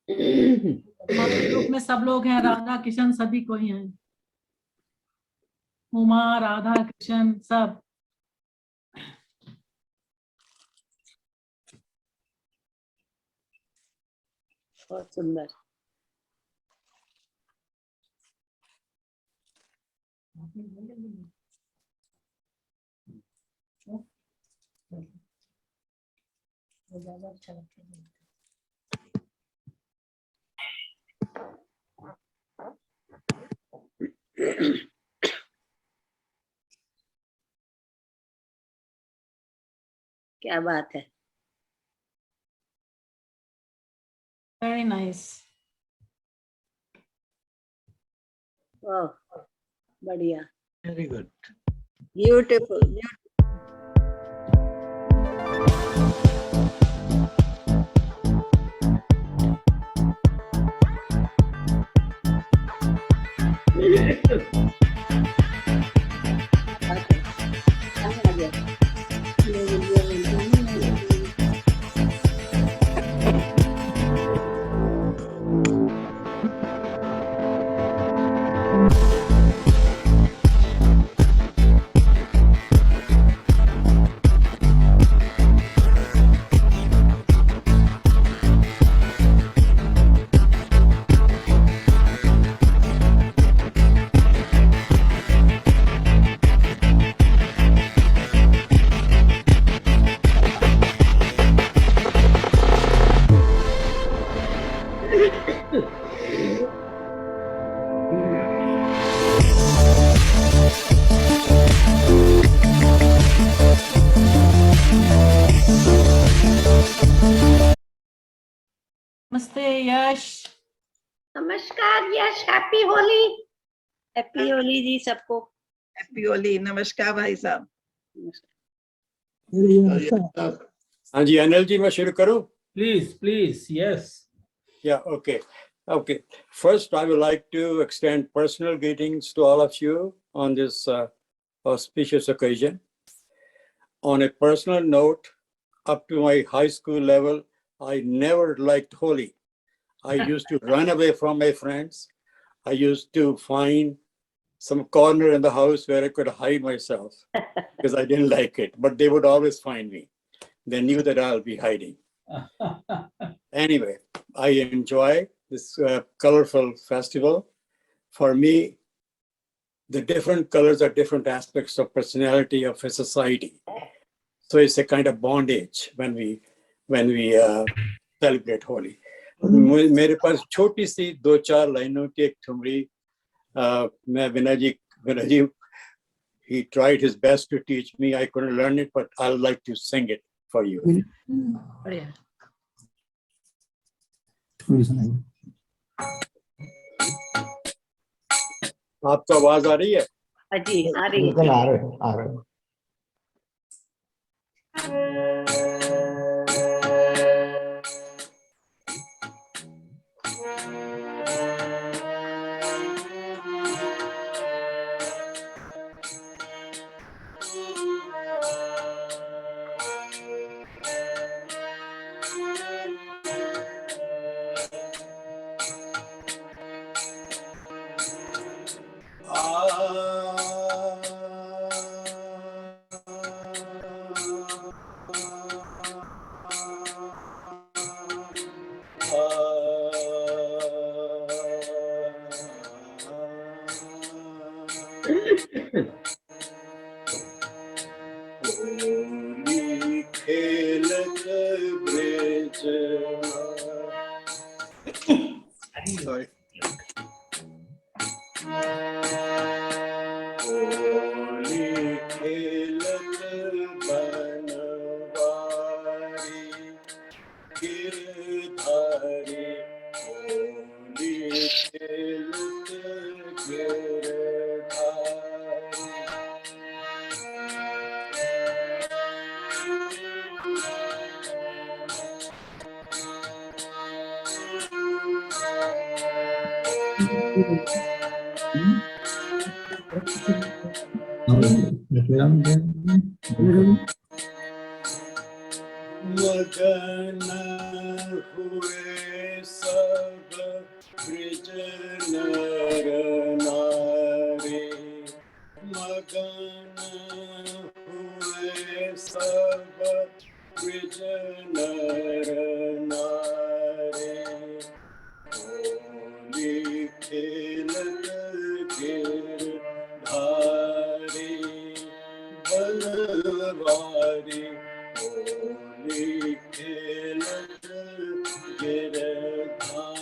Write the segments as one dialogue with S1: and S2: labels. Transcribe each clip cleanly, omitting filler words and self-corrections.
S1: हमारे ग्रुप में सब लोग हैं, राधा किशन सभी कोई हैं, उमा राधा किशन सब।
S2: बहुत सुंदर। ज्यादा अच्छा लगता है। क्या बात है।
S1: Very nice.
S2: ओह बढ़िया।
S3: Very good.
S2: ब्यूटीफुल।
S1: नमस्ते यश।
S2: नमस्कार यश, हैप्पी होली। हैप्पी होली जी सबको।
S4: हैप्पी होली। नमस्कार भाई साहब।
S3: हाँ जी अनिल जी, मैं शुरू करूँ?
S5: Please, yes.
S3: Yeah, okay. Okay. First, I would like to extend personal greetings to all of you on this auspicious occasion. On a personal note, up to my high school level, I never liked Holi. I used to run away from my friends. I used to find some corner in the house where I could hide myself because I didn't like it, but they would always find me. They knew that I'll be hiding. Anyway, I enjoy this colorful festival. For me, the different colors are different aspects of personality of a society. So it's a kind of bondage when we celebrate Holi. मेरे पास छोटी सी 2-4 लाइनों की एक ठुमरी, मैं विनय जी, he tried his best to teach me. I couldn't learn it, but I'd like to sing it for you.
S2: बढ़िया।
S3: आपको आवाज आ रही है?
S2: जी आ रही है।
S5: आ रहे।
S3: Sorry. मगन हुए सब ब्रिज नर नारी, मगन हुए सब ब्रिज नर नारी, होली खेलत गिरधारी बनवारी, होली खेलत गिरधारी।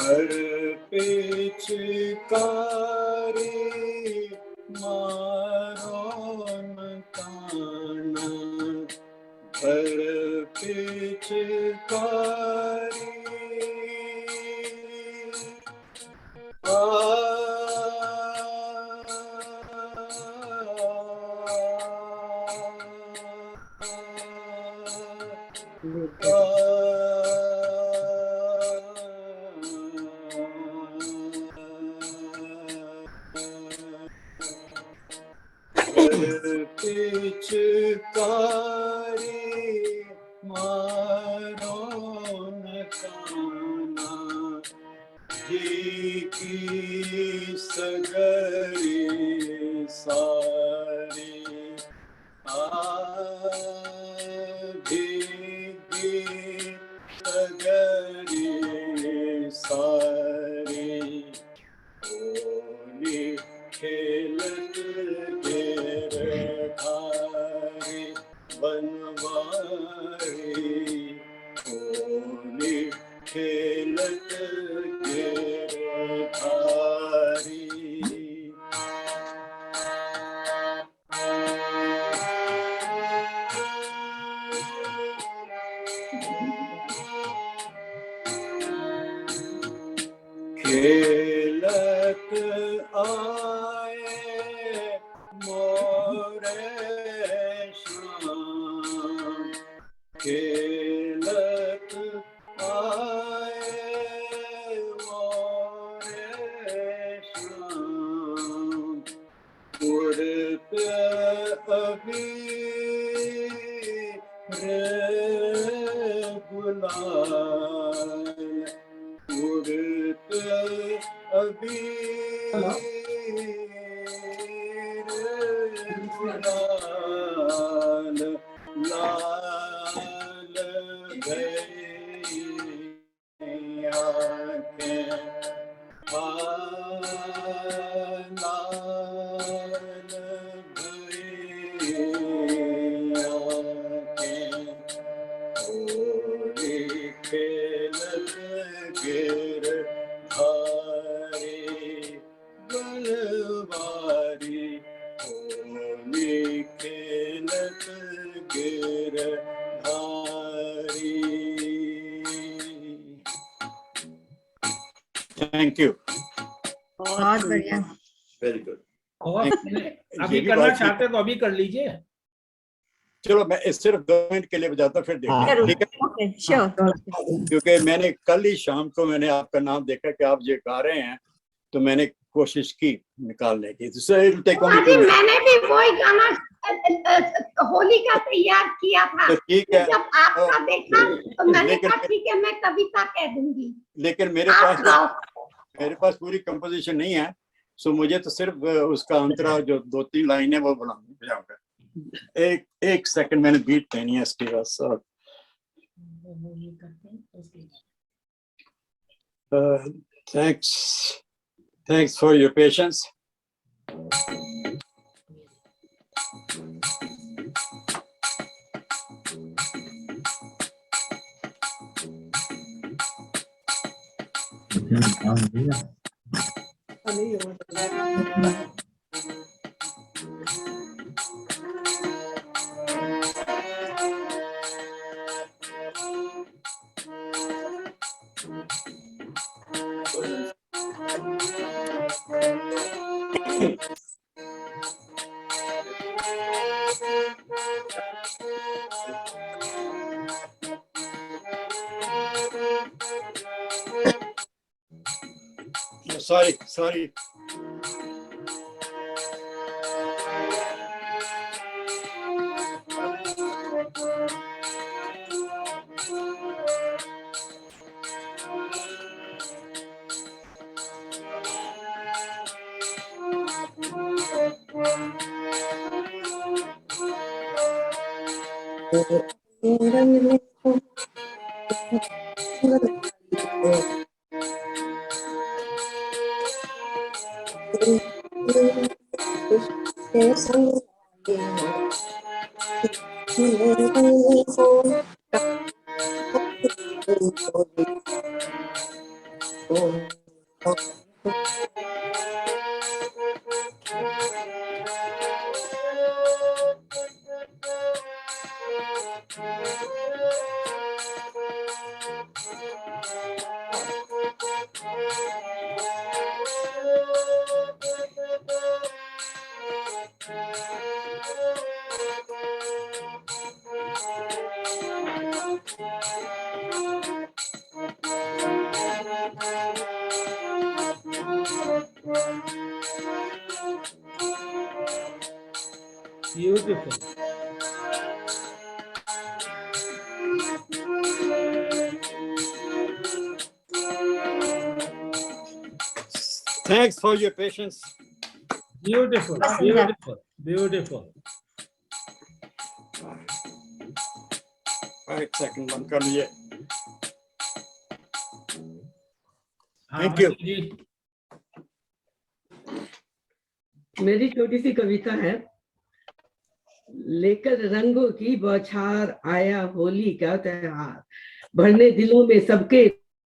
S3: हर पिचकारी मारो न काना, हर पिचकारी पिचकारी मारो न काना, जी की सगरी सारी भीगी सगरी सारी, होली खेलत गिरधारी बनवारी, होली खेलत गिरधारी। खेलत आए मोरे श्याम, खेलत आए मोरे श्याम, उड़त अबीर गुलाल, उड़त अबीर गुलाल, लाल भैया के लाल भैया के, होली खेलत गिरधारी बनवारी, होली खेलत गिरधारी। Thank you.
S2: बहुत बढ़िया।
S3: Very good.
S5: और
S3: Thank you.
S5: अभी
S3: ये भी
S5: करना
S3: बात
S5: चाहते तो अभी कर लीजिए।
S3: चलो मैं सिर्फ 2 मिनट के लिए बजाता फिर देखते हैं, ठीक है?
S2: Okay sure.
S3: क्योंकि मैंने कल ही शाम को मैंने आपका नाम देखा कि आप ये गा रहे हैं, तो मैंने कोशिश की निकालने की। So it will take only 2
S2: ji
S3: minutes.
S2: मैंने भी वही गाना होली का तैयार किया था,
S3: तो ठीक है।
S2: जब आपका देखा तो मैंने
S3: लेकिन
S2: कहा ठीक है मैं कविता कह दूंगी,
S3: लेकिन
S2: आप गाओ।
S3: मेरे पास पूरी कंपोजिशन नहीं है, सो मुझे तो सिर्फ उसका अंतरा जो 2-3 लाइन है वो बजाऊंगा। एक सेकंड मैंने बीट पहनी है इसके पास। Thanks for your patience. Sorry.
S5: Beautiful.
S3: Thanks for your patience.
S5: Beautiful. Beautiful.
S3: All right, second one, come here.
S5: हाँ,
S3: Thank you.
S5: मनीष जी।
S6: मेरी छोटी सी कविता है। लेकर रंगों की बौछार आया होली का त्योहार, भरने दिलों में सबके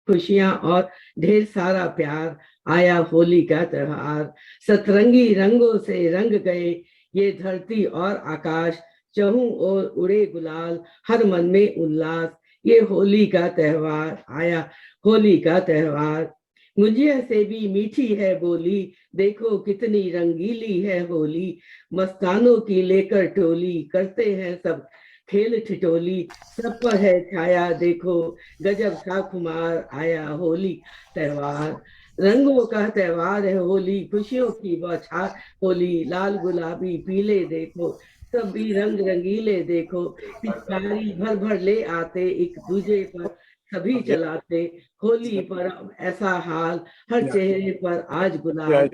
S6: खुशियां और ढेर सारा प्यार। आया होली का त्योहार, सतरंगी रंगों से रंग गए ये धरती और आकाश। चहुं ओर उड़े गुलाल, हर मन में उल्लास। ये होली का त्योहार, आया होली का त्योहार। गुंजिया से भी मीठी है बोली, देखो कितनी रंगीली है होली। मस्तानों की लेकर टोली, करते हैं सब खेल ठिठोली। सब पर है छाया देखो गजब सा खुमार। आया होली त्योहार, रंगों का त्योहार है होली। खुशियों की बौछार होली, लाल गुलाबी पीले देखो सब भी रंग रंगीले देखो। पिचकारी भर भर ले आते, एक दूजे पर सभी चलाते। होली पर ऐसा हाल, हर चेहरे पर आज गुलाल।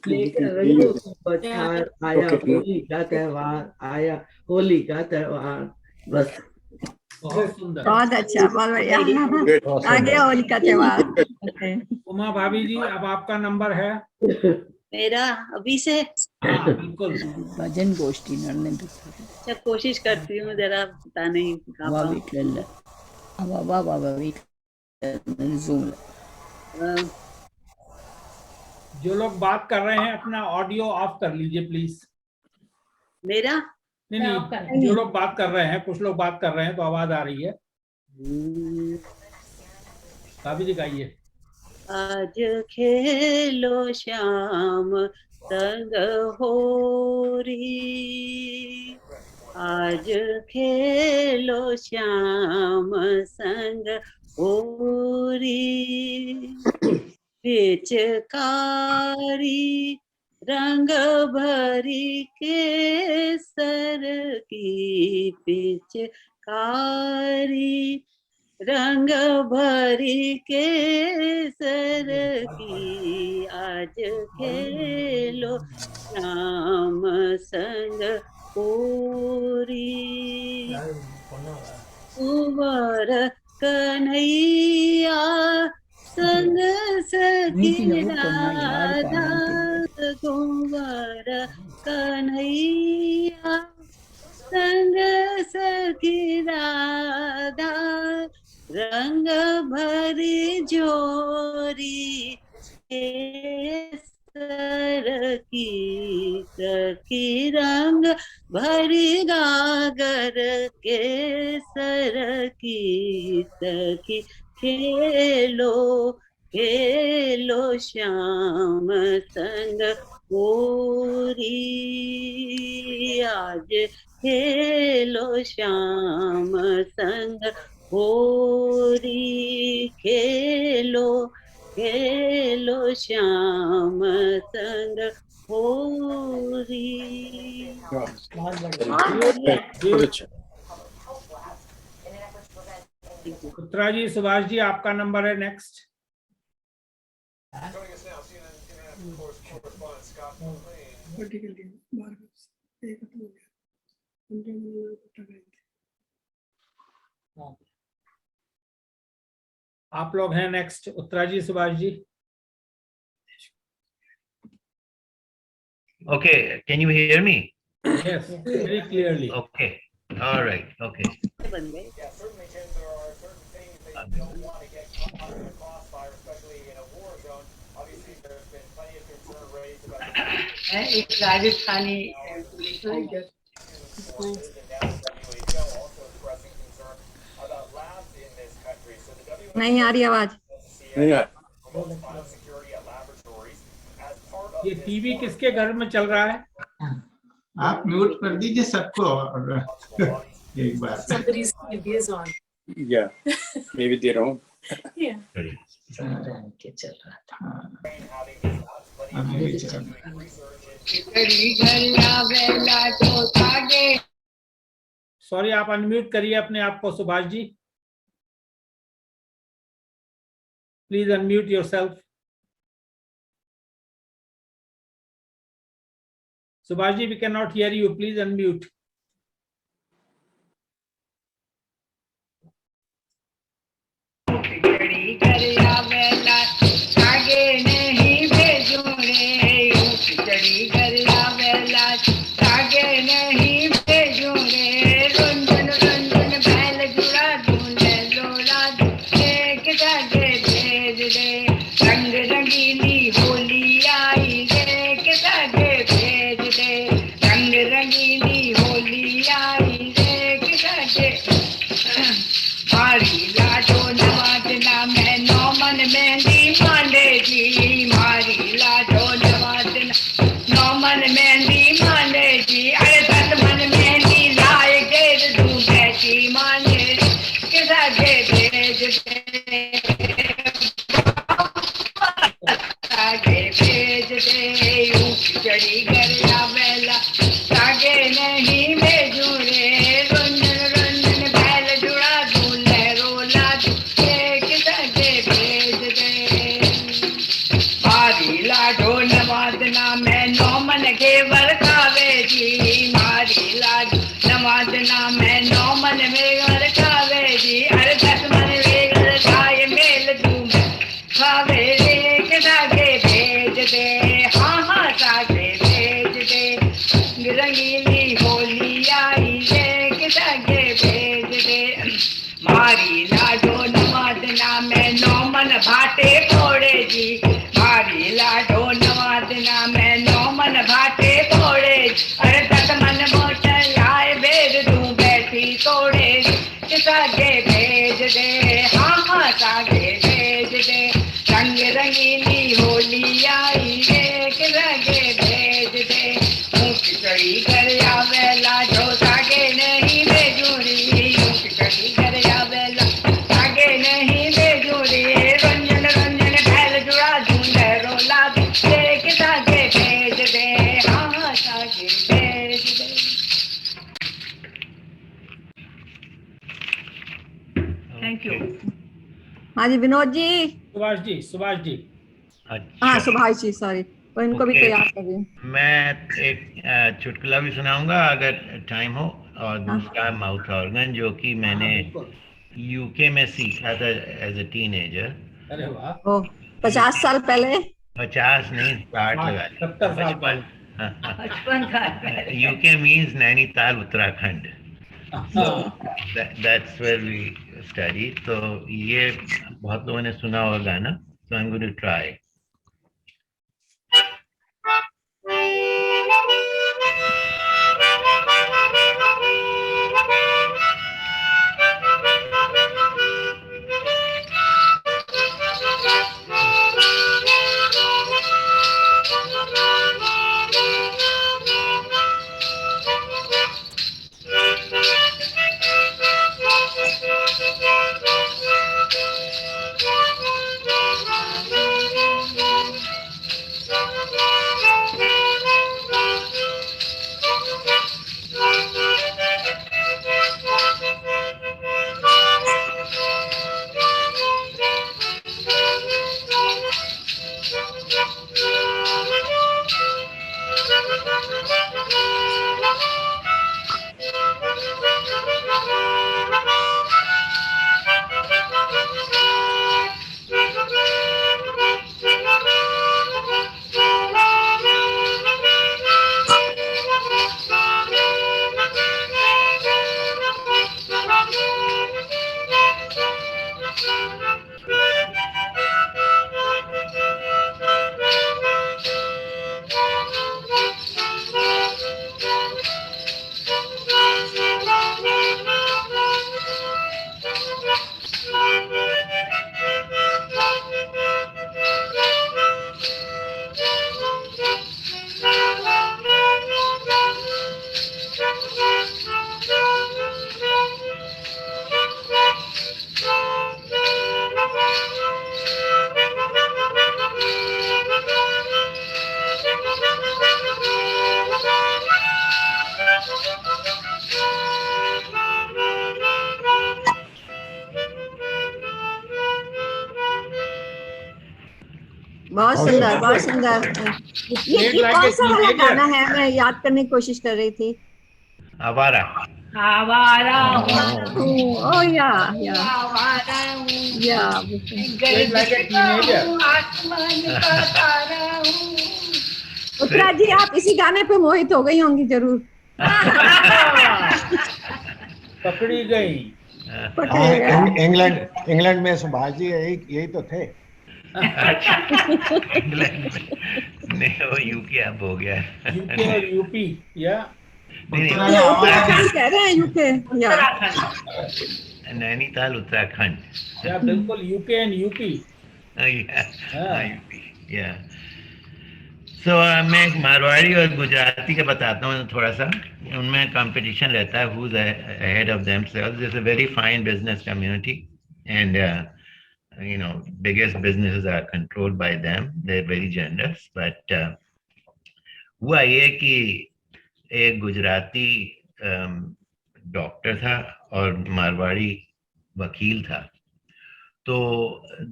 S6: लेकर रंगों की बौछार आया
S3: Okay.
S6: होली का त्योहार, आया होली का त्योहार। बस
S5: बहुत सुंदर।
S2: बहुत अच्छा, बहुत बढ़िया।
S3: Good.
S2: आ गया होली का त्योहार। ओके,
S5: उमा भाभी जी, अब आपका नंबर है।
S2: मेरा अभी से
S5: हाँ, बिल्कुल।
S7: भजन गोष्ठी नड़ने
S2: अच्छा, कोशिश करती हूँ, जरा पता नहीं गा पाऊँ।
S7: जूम
S5: जो लोग बात कर रहे हैं अपना ऑडियो ऑफ कर लीजिए प्लीज।
S2: मेरा
S5: नहीं, जो लोग बात कर रहे हैं, कुछ लोग बात कर रहे हैं तो आवाज आ रही है। भाभी जी गाइए।
S2: आज खेलो श्याम संग होरी, आज खेलो श्याम संग होरी। पिचकारी रंग भरी केसर की, पिचकारी रंग भरी केसर की। आज खेलो श्याम संग होरी, कुंवर कन्हैया संग सखी राधा। कुंवर कन्हैया संग सखी राधा, रंग भरी जोरी केसर की। सखी रंग भरी गागर केसर की। सखी खेलो खेलो श्याम संग होरी, आज खेलो श्याम संग होरी खेलो खेलो श्याम संग होरी।
S3: बहुत
S5: Good.
S3: अच्छा।
S5: उत्तरा जी, सुभाष जी, आपका नंबर है नेक्स्ट। आप लोग हैं next, Uttara ji, Subhash ji.
S8: Okay, can you hear me?
S5: Yes, very clearly.
S8: Okay, all right, okay.
S2: बन गए। एक राजस्थानी
S9: नहीं आ रही आवाज।
S3: नहीं यार,
S5: ये टीवी किसके घर में चल रहा है?
S10: आप म्यूट कर दीजिए सबको और एक बार।
S1: Somebody's TV is on.
S3: yeah, maybe they don't.
S1: Yeah.
S9: चल रहा था।
S10: अभी भी चल रहा है।
S5: सॉरी, आप अनम्यूट करिए अपने आप को, Subhash ji. Please unmute yourself. Subhash ji, we cannot hear you. Please unmute.
S2: रंग रंगीली होली आई रे के धागे भेज दे। रंग रंगीली होली आई रे के धागे मारी लाडो नवाजना मैं नौ मन मेहंदी मांडे जी। मारी लाडो नवाजना नौ मन मेहंदी मांडे जी। अरे 10 मन मेहंदी लाए गेर दूं बैठी मांडे के धागे भेज दे। आगे भेज दे यूं खिचड़ी कर आवेला आगे नहीं भेजू रे। रंजन रंजन बैल जुड़ा दूं लहरो ला दूं एक आगे भेज दे। मारी लाडो नवाजना मैं नौ मन घेवर खावे जी। मारी लाडो नवाजना मैं नौ मन घेवर खावे जी। अरे 10 मन वेगर खाए मेल दूं खावे रे के धागे भेज दे। हाँ हाँ धागे भेज दे। रंगीली होली आई रे के धागे भेज दे। मारी लाडो नवाजना मैं नौ मन भाटे फोड़े जी। मारी लाडो नवाजना मैं नौ मन भाटे फोड़े। अरे 10 मन मोटर आए बेर दूं बैठी तोड़े के धागे भेज दे। हाँ हाँ धागे भेज दे। रंग रंगीली होली आई रे के धागे भेज दे। खिचड़ी कर आवेला जो धागे नहीं भेजू री। खिचड़ी कर आवेला धागे नहीं भेजू री। रंजन रंजन भैल जुड़ा दूं लहरो ला दूं एक धागे भेज दे। हाँ हाँ धागे भेज दे। Thank you.
S9: हाँ जी विनोद जी।
S5: सुभाष जी, सुभाष जी।
S9: हाँ सुभाष जी, सॉरी, तो इनको भी
S8: Okay.
S9: तैयार करिए।
S8: मैं एक चुटकुला भी सुनाऊंगा अगर टाइम हो, और दूसरा माउथ ऑर्गन जो कि मैंने यूके में सीखा था एज ए टीनेजर।
S5: अरे वाह।
S9: ओ 50 साल पहले।
S8: 50 नहीं, 60 लगा
S5: 70 साल पहले।
S2: 55 साल पहले।
S8: UK means Nainital Uttarakhand. That's where we study. तो ये बहुत लोगों ने सुना होगा गाना, so I'm going to try.
S9: बहुत सुंदर, बहुत सुंदर। ये
S5: like
S9: कौन
S5: a
S9: सा वाला
S5: teenager.
S9: गाना है? मैं याद करने की कोशिश कर रही थी।
S8: आवारा।
S2: आवारा हूँ,
S9: ओह या
S2: आवारा हूँ,
S5: Played like a
S2: गर्दिश का
S5: teenager.
S2: हूँ, आसमान का तारा हूँ।
S9: उत्तरा जी, आप इसी गाने पे मोहित हो गई होंगी जरूर।
S5: पकड़ी गई।
S9: पकड़े गए।
S11: इंग्लैंड में सुभाष जी यही तो थे।
S8: अच्छा, इंग्लैंड में नहीं, वो यूके अब हो गया।
S5: यूके और यूपी या
S8: नहीं,
S10: उत्तराखंड आवारा
S9: उत्तराखंड कह रहे हैं यूके या
S8: नैनीताल उत्तराखंड।
S5: या बिल्कुल यूके एंड यूपी।
S8: यूपी या। सो मैं एक मारवाड़ी और गुजराती का बताता हूँ थोड़ा सा। उनमें कंपटीशन रहता है, who's ahead of themselves. It's a very fine business community and you know, biggest businesses are controlled by them. They're very generous. But हुआ ये कि एक गुजराती डॉक्टर था और मारवाड़ी वकील था, तो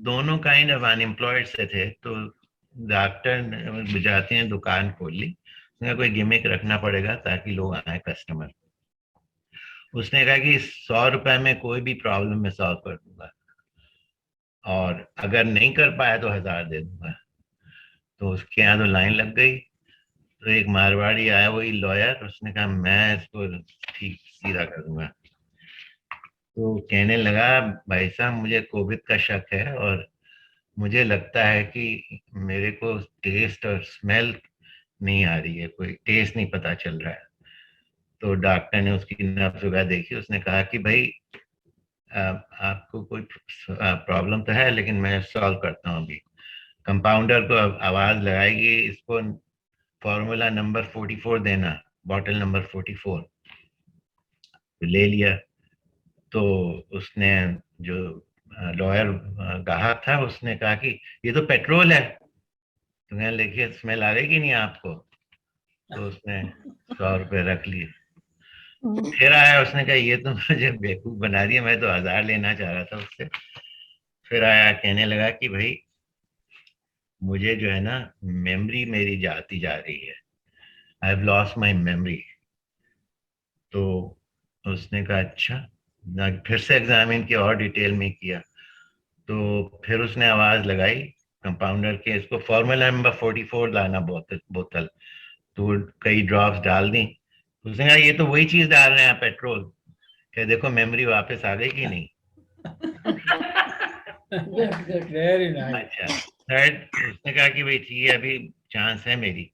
S8: दोनों काइंड ऑफ अनएम्प्लॉयड से थे। तो डॉक्टर गुजराती ने दुकान खोल ली। उसने कोई गिमिक रखना पड़ेगा ताकि लोग आए कस्टमर। उसने कहा कि 100 रुपए में कोई भी प्रॉब्लम मैं सॉल्व कर दूंगा, और अगर नहीं कर पाया तो 1000 दे दूंगा। तो उसके यहाँ तो लाइन लग गई। तो एक मारवाड़ी आया, वही लॉयर, उसने कहा मैं इसको ठीक सीधा कर दूंगा। तो कहने लगा, भाई साहब मुझे कोविड का शक है और मुझे लगता है कि मेरे को टेस्ट और स्मेल नहीं आ रही है, कोई टेस्ट नहीं पता चल रहा है। तो डॉक्टर ने उसकी नब्ज वगैरह देखी। उसने कहा कि भाई आपको कोई प्रॉब्लम तो है, लेकिन मैं सॉल्व करता हूँ अभी। कंपाउंडर को आवाज लगाएगी, इसको फॉर्मूला नंबर 44 देना, बॉटल नंबर 44। ले लिया। तो उसने जो लॉयर ग्राहक था, उसने कहा कि ये तो पेट्रोल है। तो कहने लगे स्मेल आ रही कि नहीं आपको? तो उसने 100 रुपये रख लिए। फिर आया, उसने कहा ये तो मुझे बेवकूफ बना दिया, मैं तो 1000 लेना चाह रहा था उससे। फिर आया, कहने लगा कि भाई मुझे जो है ना मेमोरी मेरी जाती जा रही है, I have lost my memory. तो उसने कहा अच्छा। फिर से एग्जामिन किया और डिटेल में किया। तो फिर उसने आवाज लगाई कंपाउंडर के, इसको फॉर्मूला नंबर 44 लाना बोतल। तो कई ड्रॉप्स डाल दी। उसने कहा ये तो वही चीज डाल रहे हैं आप, पेट्रोल। क्या देखो मेमोरी वापस आ गई कि नहीं?
S5: Very nice.
S8: अच्छा। थर्ड, उसने कहा कि भाई ठीक है, अभी चांस है मेरी।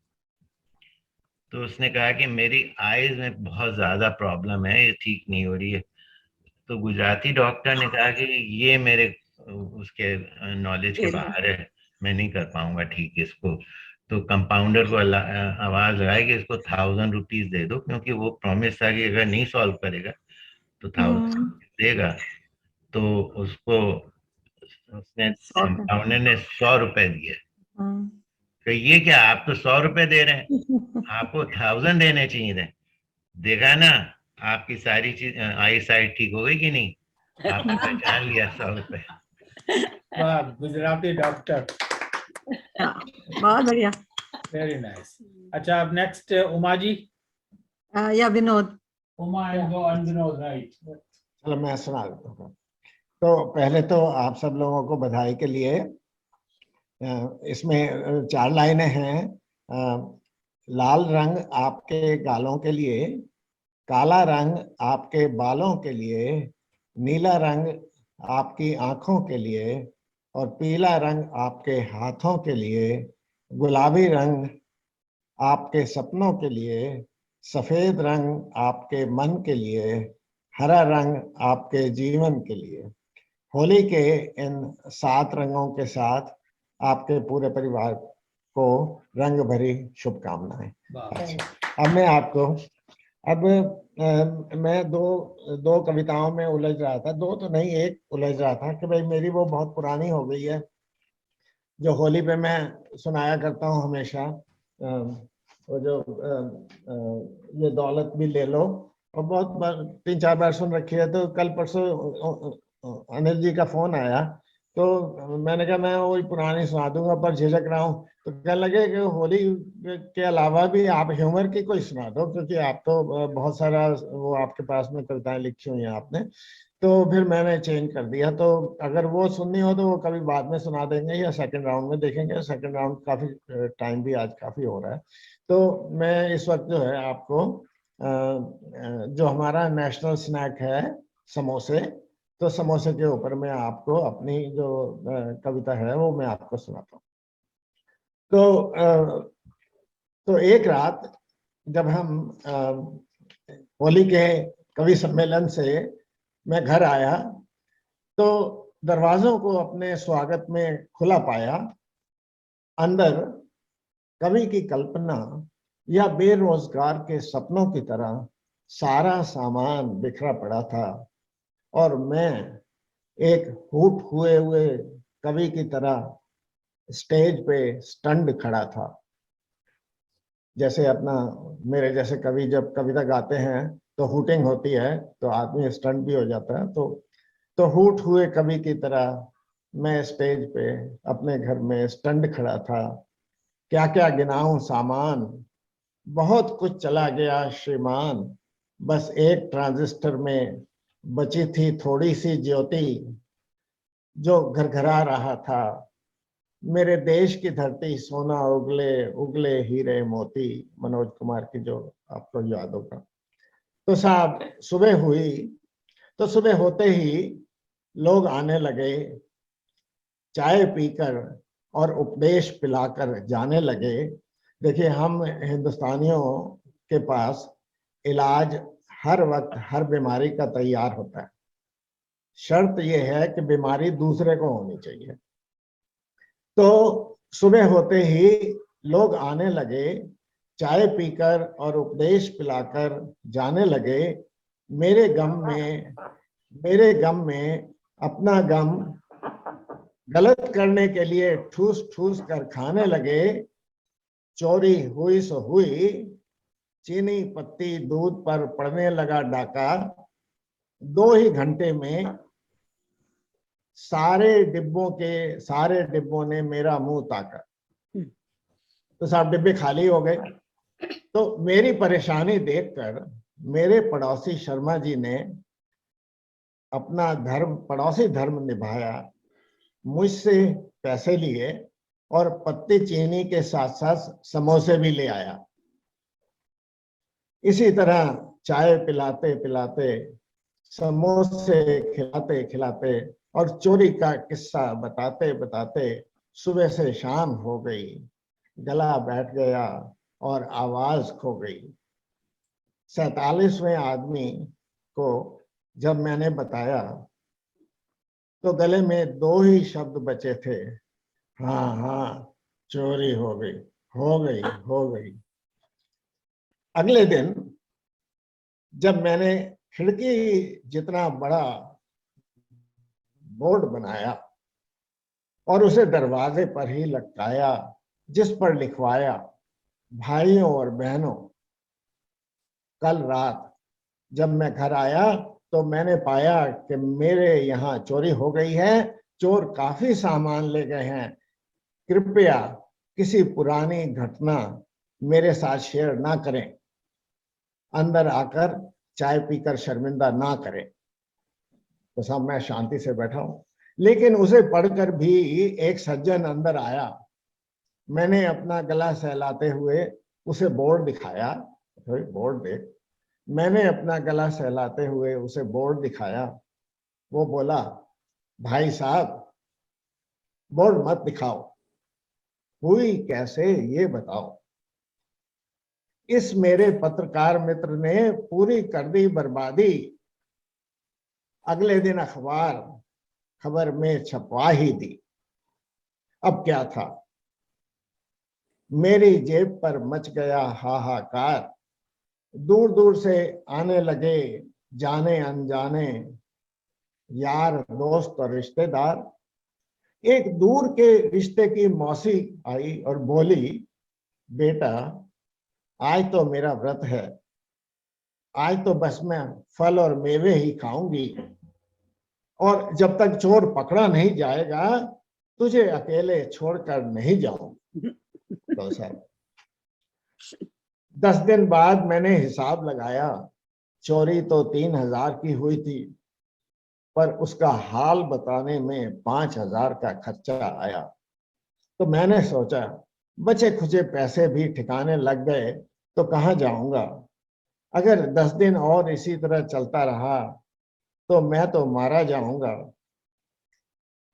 S8: तो उसने कहा कि मेरी आईज में बहुत ज्यादा प्रॉब्लम है, ये ठीक नहीं हो रही है। तो गुजराती डॉक्टर ने कहा कि ये मेरे उसके नॉलेज के बाहर है, मैं नहीं कर पाऊंगा ठीक इसको। तो कंपाउंडर को आवाज लगाई कि इसको 1000 रुपीज दे दो, क्योंकि वो प्रॉमिस था कि अगर नहीं सॉल्व करेगा तो 1000 देगा। तो उसको उसने कंपाउंडर ने 100 रुपए दिए। तो ये क्या, आप तो 100 रुपए दे रहे हैं, आपको 1000 देने चाहिए थे। देखा ना आपकी सारी चीज, आई साइड ठीक हो गई कि नहीं? आपने पहचान लिया 100 रुपए।
S5: वाह, गुजराती डॉक्टर।
S9: बहुत बढ़िया।
S5: Very nice. अच्छा, अब नेक्स्ट उमा जी।
S9: या विनोद।
S5: Uma and Vinod, right.
S11: चलो मैं सुना देता हूँ। तो पहले तो आप सब लोगों को बधाई के लिए। इसमें 4 लाइनें हैं। लाल रंग आपके गालों के लिए, काला रंग आपके बालों के लिए, नीला रंग आपकी आंखों के लिए और पीला रंग आपके हाथों के लिए, गुलाबी रंग आपके सपनों के लिए, सफेद रंग आपके मन के लिए, हरा रंग आपके जीवन के लिए। होली के इन 7 रंगों के साथ आपके पूरे परिवार को रंग भरी शुभकामनाएं। अब मैं आपको मैं दो कविताओं में उलझ रहा था, 2 तो नहीं, 1 उलझ रहा था कि भाई मेरी वो बहुत पुरानी हो गई है जो होली पे मैं सुनाया करता हूँ हमेशा। वो जो ये दौलत भी ले लो, और बहुत बार 3-4 बार सुन रखी है। तो कल परसों अनिल जी का फोन आया, तो मैंने कहा मैं वही पुरानी सुना दूंगा, पर झिझक रहा हूँ। तो कहने लगे कि होली के अलावा भी आप ह्यूमर की कोई सुना दो, क्योंकि आप तो बहुत सारा वो आपके पास में कविताएं लिखी हुई हैं आपने। तो फिर मैंने चेंज कर दिया। तो अगर वो सुननी हो तो वो कभी बाद में सुना देंगे या सेकंड राउंड में देखेंगे। सेकंड राउंड काफी टाइम भी आज काफी हो रहा है। तो मैं इस वक्त जो है आपको जो हमारा नेशनल स्नैक है समोसे, तो समोसे के ऊपर मैं आपको अपनी जो कविता है वो मैं आपको सुनाता हूँ। तो एक रात जब हम होली के कवि सम्मेलन से मैं घर आया, तो दरवाजों को अपने स्वागत में खुला पाया। अंदर कवि की कल्पना या बेरोजगार के सपनों की तरह सारा सामान बिखरा पड़ा था, और मैं एक हुट हुए हुए कवि की तरह स्टेज पे स्टंड खड़ा था। जैसे अपना मेरे जैसे कवि जब कविता गाते हैं तो हुटिंग होती है, तो आदमी स्टंट भी हो जाता है। तो हुट हुए कवि की तरह मैं स्टेज पे अपने घर में स्टंड खड़ा था। क्या क्या गिनाऊं सामान, बहुत कुछ चला गया श्रीमान, बस एक ट्रांजिस्टर में बची थी थोड़ी सी ज्योति, जो घरघरा रहा था मेरे देश की धरती, सोना उगले उगले हीरे मोती। मनोज कुमार की जो आपको याद होगा। तो साहब सुबह हुई, तो सुबह होते ही लोग आने लगे, चाय पीकर और उपदेश पिलाकर जाने लगे। देखिए, हम हिंदुस्तानियों के पास इलाज हर वक्त हर बीमारी का तैयार होता है। शर्त यह है कि बीमारी दूसरे को होनी चाहिए। तो सुबह होते ही लोग आने लगे, चाय पीकर और उपदेश पिलाकर जाने लगे। मेरे गम में अपना गम गलत करने के लिए ठूस ठूस कर खाने लगे। चोरी हुई सो हुई, चीनी पत्ती दूध पर पड़ने लगा डाका। 2 ही घंटे में सारे डिब्बों ने मेरा मुंह ताका। तो साहब डिब्बे खाली हो गए। तो मेरी परेशानी देखकर मेरे पड़ोसी शर्मा जी ने अपना पड़ोसी धर्म निभाया, मुझसे पैसे लिए और पत्ती चीनी के साथ साथ समोसे भी ले आया। इसी तरह चाय पिलाते पिलाते, समोसे खिलाते खिलाते और चोरी का किस्सा बताते बताते सुबह से शाम हो गई। गला बैठ गया और आवाज खो गई। 47वें आदमी को जब मैंने बताया तो गले में 2 ही शब्द बचे थे, हाँ हाँ चोरी हो गई हो गई हो गई। अगले दिन जब मैंने खिड़की जितना बड़ा बोर्ड बनाया और उसे दरवाजे पर ही लटकाया, जिस पर लिखवाया, भाइयों और बहनों, कल रात जब मैं घर आया तो मैंने पाया कि मेरे यहाँ चोरी हो गई है। चोर काफी सामान ले गए हैं, कृपया किसी पुरानी घटना मेरे साथ शेयर ना करें, अंदर आकर चाय पीकर शर्मिंदा ना करें। तो साहब मैं शांति से बैठा हूं, लेकिन उसे पढ़कर भी एक सज्जन अंदर आया। मैंने अपना गला सहलाते हुए उसे बोर्ड दिखाया, बोर्ड देख। मैंने अपना गला सहलाते हुए उसे बोर्ड दिखाया। वो बोला, भाई साहब बोर्ड मत दिखाओ, हुई कैसे ये बताओ। इस मेरे पत्रकार मित्र ने पूरी कर दी बर्बादी। अगले दिन अखबार खबर में छपवा ही दी। अब क्या था, मेरी जेब पर मच गया हाहाकार। दूर दूर से आने लगे जाने अनजाने, यार दोस्त और रिश्तेदार। एक दूर के रिश्ते की मौसी आई और बोली, बेटा आज तो मेरा व्रत है, आज तो बस मैं फल और मेवे ही खाऊंगी, और जब तक चोर पकड़ा नहीं जाएगा तुझे अकेले छोड़कर नहीं जाऊंगी। तो साहब 10 दिन बाद मैंने हिसाब लगाया, चोरी तो 3000 की हुई थी, पर उसका हाल बताने में 5000 का खर्चा आया। तो मैंने सोचा बचे खुचे पैसे भी ठिकाने लग गए तो कहाँ जाऊंगा। अगर 10 दिन और इसी तरह चलता रहा तो मैं तो मारा जाऊंगा।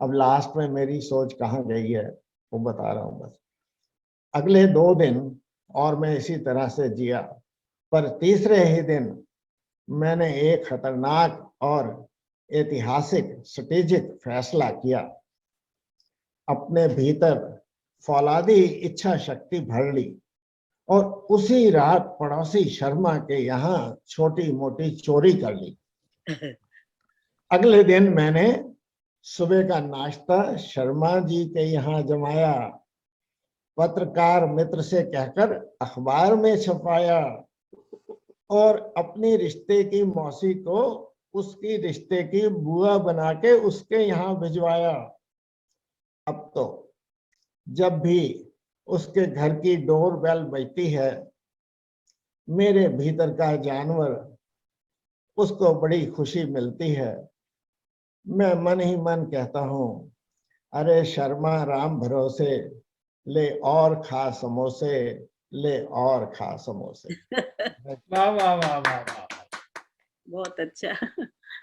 S11: अब लास्ट में मेरी सोच कहाँ गई है वो बता रहा हूं बस। अगले 2 दिन और मैं इसी तरह से जिया, पर तीसरे ही दिन मैंने एक खतरनाक और ऐतिहासिक स्ट्रेटेजिक फैसला किया। अपने भीतर फौलादी इच्छा शक्ति भर ली और उसी रात पड़ोसी शर्मा के यहाँ छोटी मोटी चोरी कर ली। अगले दिन मैंने सुबह का नाश्ता शर्मा जी के यहाँ जमाया, पत्रकार मित्र से कहकर अखबार में छपाया और अपनी रिश्ते की मौसी को उसकी रिश्ते की बुआ बना के उसके यहाँ भिजवाया। अब तो जब भी उसके घर की डोर बेल बजती है, मेरे भीतर का जानवर उसको बड़ी खुशी मिलती है। मैं मन ही मन कहता हूँ, अरे शर्मा राम भरोसे, ले और खा समोसे, ले और खा समोसे।
S5: वाह वाह वाह वाह वाह,
S7: बहुत अच्छा।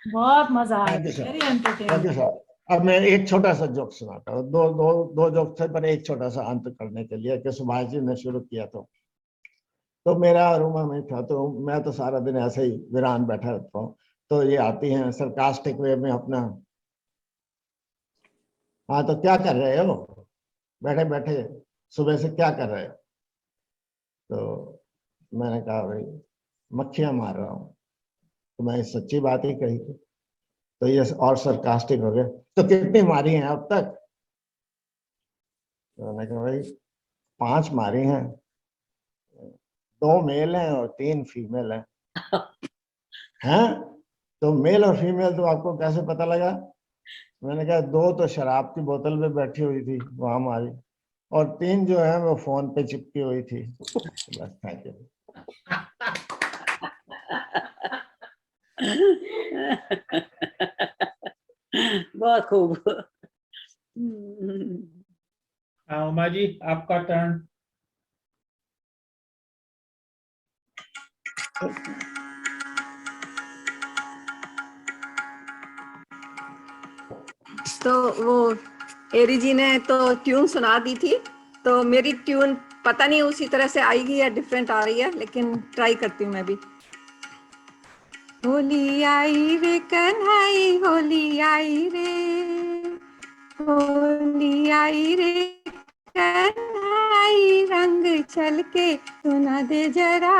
S1: बहुत मजा आया,
S11: thank you sir,
S1: very
S11: thank you
S1: entertaining.
S11: Sir. अब मैं एक छोटा सा जोक सुनाता हूँ, दो जोक थे पर एक छोटा सा अंत करने के लिए कि सुभाष जी ने शुरू किया तो मेरा रूम में था, तो मैं तो सारा दिन ऐसे ही वीरान बैठा रहता हूँ। तो ये आती हैं सरकास्टिक वे में अपना, हाँ तो क्या कर रहे हो, बैठे बैठे सुबह से क्या कर रहे हो। तो मैंने कहा भाई मक्खियां मार रहा हूँ। तो मैं सच्ची बात ही कही थी। तो ये और सरकास्टिक हो गया, तो कितनी मारी हैं अब तक। तो मैंने कहा भाई 5 मारी हैं, 2 मेल हैं और 3 फीमेल हैं। हैं तो मेल और फीमेल तो आपको कैसे पता लगा। मैंने कहा 2 तो शराब की बोतल में बैठी हुई थी वहां मारी, और 3 जो है वो फोन पे चिपकी हुई थी। बस थैंक यू।
S7: बहुत खूब।
S5: हाँ उमा जी आपका टर्न।
S9: तो वो एरी जी ने तो ट्यून सुना दी थी, तो मेरी ट्यून पता नहीं उसी तरह से आएगी या डिफरेंट आ रही है, लेकिन ट्राई करती हूँ मैं भी। होली आई रे कन्हई, होली आई रे, होली आई रे कन्हई, रंग छलके सुना दे जरा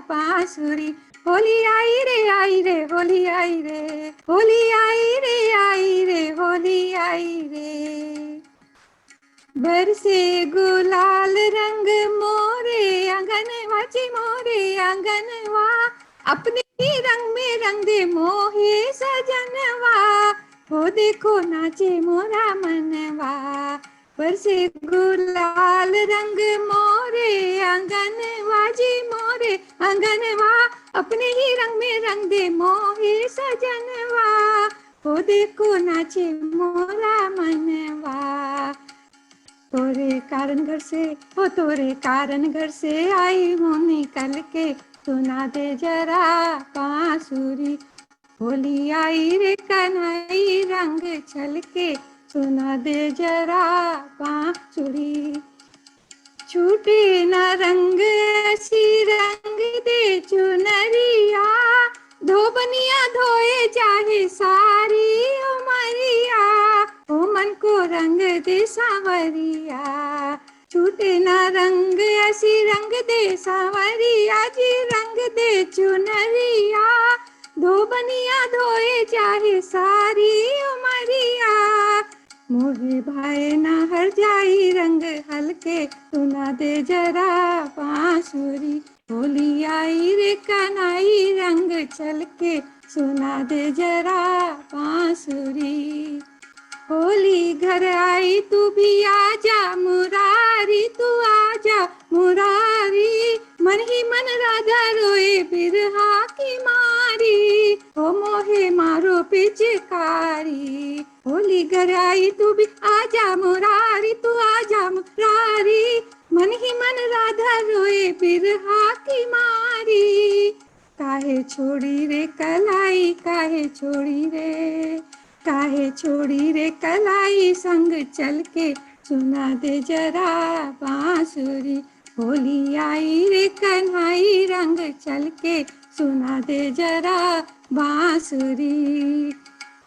S9: बांसुरी। होली आई रे होली आई रे, होली आई रे होली आई रे। बरसे गुलाल रंग मोरे आंगनवा जी, मोरे आंगनवा, अपने ही रंग में रंग दे मोहे सजनवा। हो देखो नाचे मोरा मनवा, बरसे गुलाल रंग मोरे आंगनवा जी मोरे आंगनवा, अपने ही रंग में रंग दे मोहे सजनवा, वो देखो नाचे मोरा मनवा। तोरे कारण घर से, ओ तोरे कारण घर से आई हूँ निकल के, सुना दे जरा बांसुरी, होली आई रे कन्हई रंग छलके, सुना दे जरा बांसुरी। छूटे न रंग ऐसी रंग दे चुनरिया, धोबनिया धोए चाहे सारी उमरिया, ओ मन को रंग दे सांवरिया। छूटे न रंग ऐसी रंग दे सांवरिया जी, रंग दे चुनरिया, धोबनिया धोए चाहे सारी उमरिया, मोहे भाई ना हर जाई रंग हल्के, सुना दे जरा बांसुरी, होली आई रे कन्हई रंग छलके, सुना दे जरा बांसुरी। होली घर आई तू भी आजा मुरारी, तू आजा मुरारी, मन ही मन राधा रोए बिरहा की मारी, ओ मोहे मारो पिचकारी। होली घर आई तू भी आजा मुरारी, तू आजा मुरारी, मन ही मन राधा रोए बिरहा की मारी। काहे छोड़ी रे कलाई, काहे छोड़ी रे, काहे छोड़ी रे कलाई संग चल के, सुना दे जरा बांसुरी, होली आई रे कन्हई रंग चल के, सुना दे जरा बांसुरी।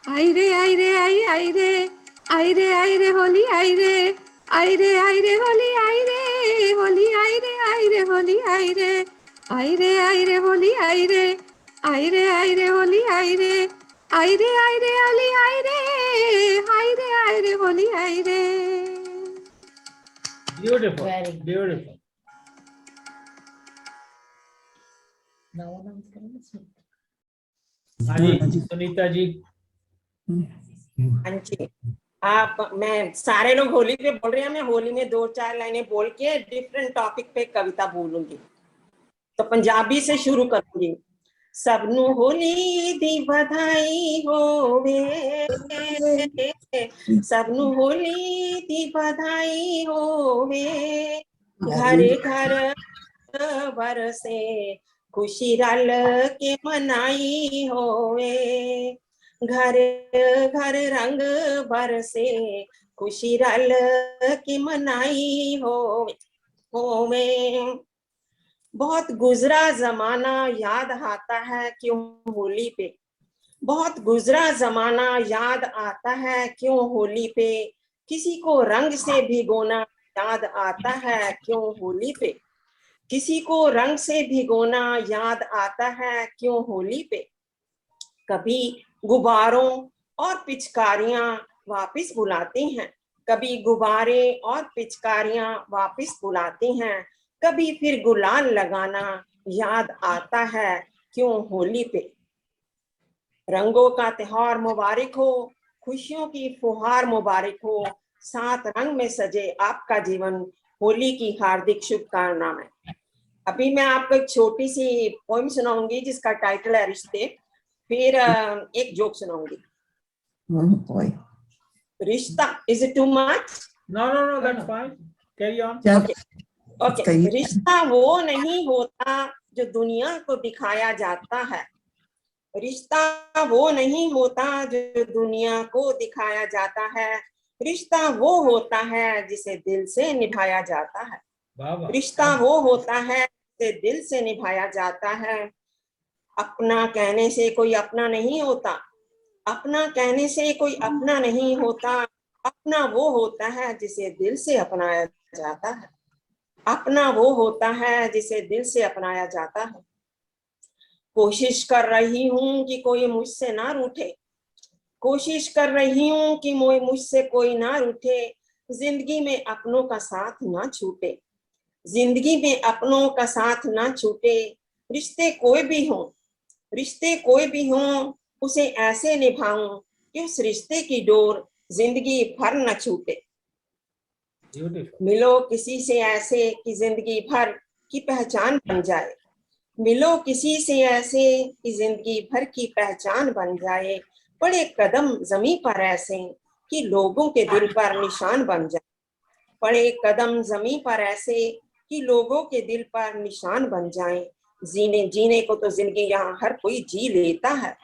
S9: आई रे आई रे आई आई रे, आई रे आई रे होली आई रे, आई रे होली आई रे, होली आई रे होली आई रे, आई रे होली आई रे, आई रे होली आई रे, आई रे होली आई रे, आई रे होली आई रे।
S5: Beautiful,
S1: Very good.
S5: Beautiful.
S1: Now one is coming, Smith.
S5: हाँ जी सुनीता जी।
S12: हाँ जी, आप मैं सारे लोग होली पे बोल रहे हैं, मैं होली में 2-4 लाइनें बोल के डिफरेंट टॉपिक पे कविता बोलूंगी। तो पंजाबी से शुरू करूंगी। सबनू होली दी बधाई होवे, सबनू होली दी बधाई होवे, घर घर बरसे खुशी रल के मनाई होवे, घर घर रंग बरसे खुशी रल के मनाई होवे। बहुत गुजरा जमाना याद आता है क्यों होली पे, बहुत गुजरा जमाना याद आता है क्यों होली पे, किसी को रंग से भिगोना याद आता है क्यों होली पे, किसी को रंग से भिगोना याद आता है क्यों होली पे। कभी गुब्बारों और पिचकारियां वापस बुलाती हैं, कभी गुब्बारे और पिचकारियां वापस बुलाती हैं, कभी फिर गुलाल लगाना याद आता है क्यों होली पे। रंगों का त्योहार मुबारक हो, खुशियों की फुहार मुबारक हो, 7 रंग में सजे आपका जीवन, होली की हार्दिक शुभकामनाएं। अभी मैं आपको एक छोटी सी पोएम सुनाऊंगी जिसका टाइटल है रिश्ते, फिर एक जोक सुनाऊंगी। रिश्ता, is it too much?
S5: No that's fine, carry on.
S12: Okay. रिश्ता वो नहीं होता जो दुनिया को दिखाया जाता है, रिश्ता वो नहीं होता जो दुनिया को दिखाया जाता है, रिश्ता वो होता है जिसे दिल से निभाया जाता है, रिश्ता वो होता है जिसे दिल से निभाया जाता है। अपना कहने से कोई अपना नहीं होता, अपना कहने से कोई अपना नहीं होता, अपना वो होता है जिसे दिल से अपनाया जाता है, अपना वो होता है जिसे दिल से अपनाया जाता है। कोशिश कर रही हूँ कि कोई मुझसे ना रूठे, कोशिश कर रही हूँ कि मुझसे कोई ना रूठे, जिंदगी में अपनों का साथ ना छूटे, जिंदगी में अपनों का साथ ना छूटे। रिश्ते कोई भी हों, रिश्ते कोई भी हों, उसे ऐसे निभाऊं कि उस रिश्ते की डोर जिंदगी भर न छूटे।
S5: ब्यूटीफुल।
S12: मिलो किसी से ऐसे कि जिंदगी भर की पहचान बन जाए, मिलो किसी से ऐसे कि जिंदगी भर की पहचान बन जाए, पड़े कदम जमीन पर ऐसे कि लोगों के दिल पर निशान बन जाए, पड़े कदम जमीन पर ऐसे कि लोगों के दिल पर निशान बन जाए। जीने को तो जिंदगी यहाँ हर कोई जी लेता है,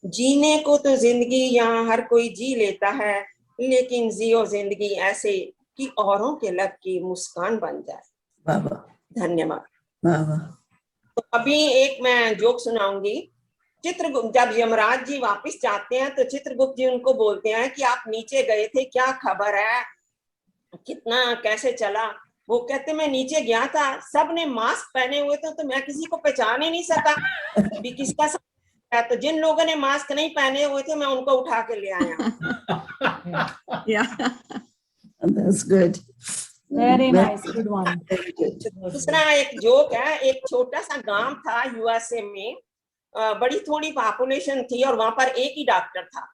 S12: जीने को तो जिंदगी यहाँ हर कोई जी लेता है, लेकिन जियो जिंदगी ऐसे कि औरों के लब की मुस्कान बन जाए।
S6: बाबा
S12: धन्यवाद।
S6: बाबा।
S12: तो अभी एक मैं जोक सुनाऊंगी। चित्रगुप्त, जब यमराज जी वापस जाते हैं तो चित्रगुप्त जी उनको बोलते हैं कि आप नीचे गए थे, क्या खबर है, कितना कैसे चला। वो कहते मैं नीचे गया था, सब ने मास्क पहने हुए थे तो मैं किसी को पहचान ही नहीं सका भी किसका है, तो जिन लोगों ने मास्क नहीं पहने हुए थे मैं उनको उठा के ले आया।
S6: That's good.
S1: Very nice, good one.
S12: दूसरा एक जोक है। एक छोटा सा गांव था यूएसए में, बड़ी थोड़ी पॉपुलेशन थी और वहां पर एक ही डॉक्टर था।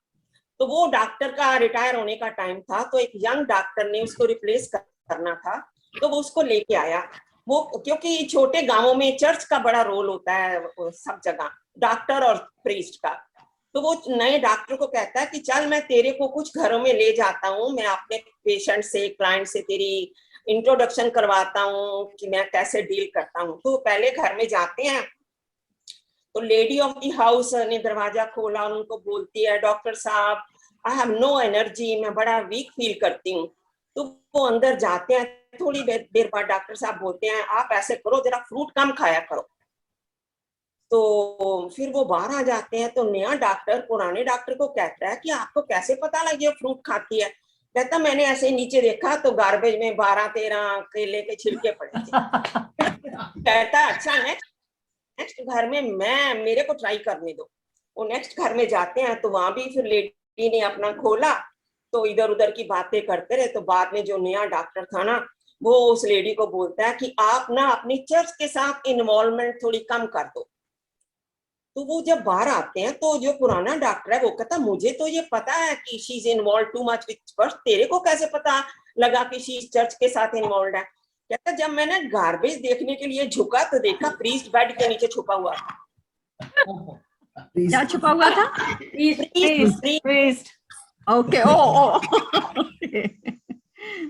S12: तो वो डॉक्टर का रिटायर होने का टाइम था, तो एक यंग डॉक्टर ने उसको रिप्लेस करना था, तो वो उसको लेके आया। वो क्योंकि छोटे गांवों में चर्च का बड़ा रोल होता है सब जगह, डॉक्टर और प्रीस्ट का। तो वो नए डॉक्टर को कहता है कि चल मैं तेरे को कुछ घरों में ले जाता हूँ, मैं अपने पेशेंट से, क्लाइंट से तेरी इंट्रोडक्शन करवाता हूँ कि मैं कैसे डील करता हूँ। तो पहले घर में जाते हैं तो लेडी ऑफ द हाउस ने दरवाजा खोला और उनको बोलती है, डॉक्टर साहब आई हैव नो एनर्जी, मैं बड़ा वीक फील करती हूँ। तो वो अंदर जाते हैं, थोड़ी देर बाद डॉक्टर साहब बोलते हैं आप ऐसे करो, जरा फ्रूट कम खाया करो। तो फिर वो बाहर आ जाते हैं, तो नया डॉक्टर पुराने डॉक्टर को कहता है कि आपको कैसे पता लगे फ्रूट खाती है। कहता मैंने ऐसे नीचे देखा तो गार्बेज में 12-13 केले के छिलके पड़े थे। कहता अच्छा नेक्स्ट घर में मेरे को ट्राई करने दो। वो नेक्स्ट घर में जाते हैं तो वहां भी फिर लेडी ने अपना खोला, तो इधर उधर की बातें करते रहे। तो बाद में जो नया डॉक्टर था ना, वो उस लेडी को बोलता है कि आप ना अपनी चर्च के साथ इन्वॉल्वमेंट थोड़ी कम कर दो। तो वो जब बाहर आते हैं तो जो पुराना डॉक्टर है वो कहता मुझे तो ये पता है कि she is involve too much with church, तेरे को कैसे पता लगा कि शी चर्च के साथ इन्वॉल्व है। कहता जब मैंने गार्बेज देखने के लिए झुका तो देखा प्रीस्ट बेड के नीचे छुपा हुआ था।
S7: क्या छुपा हुआ था?
S12: प्रीस्ट।
S7: ओके ओ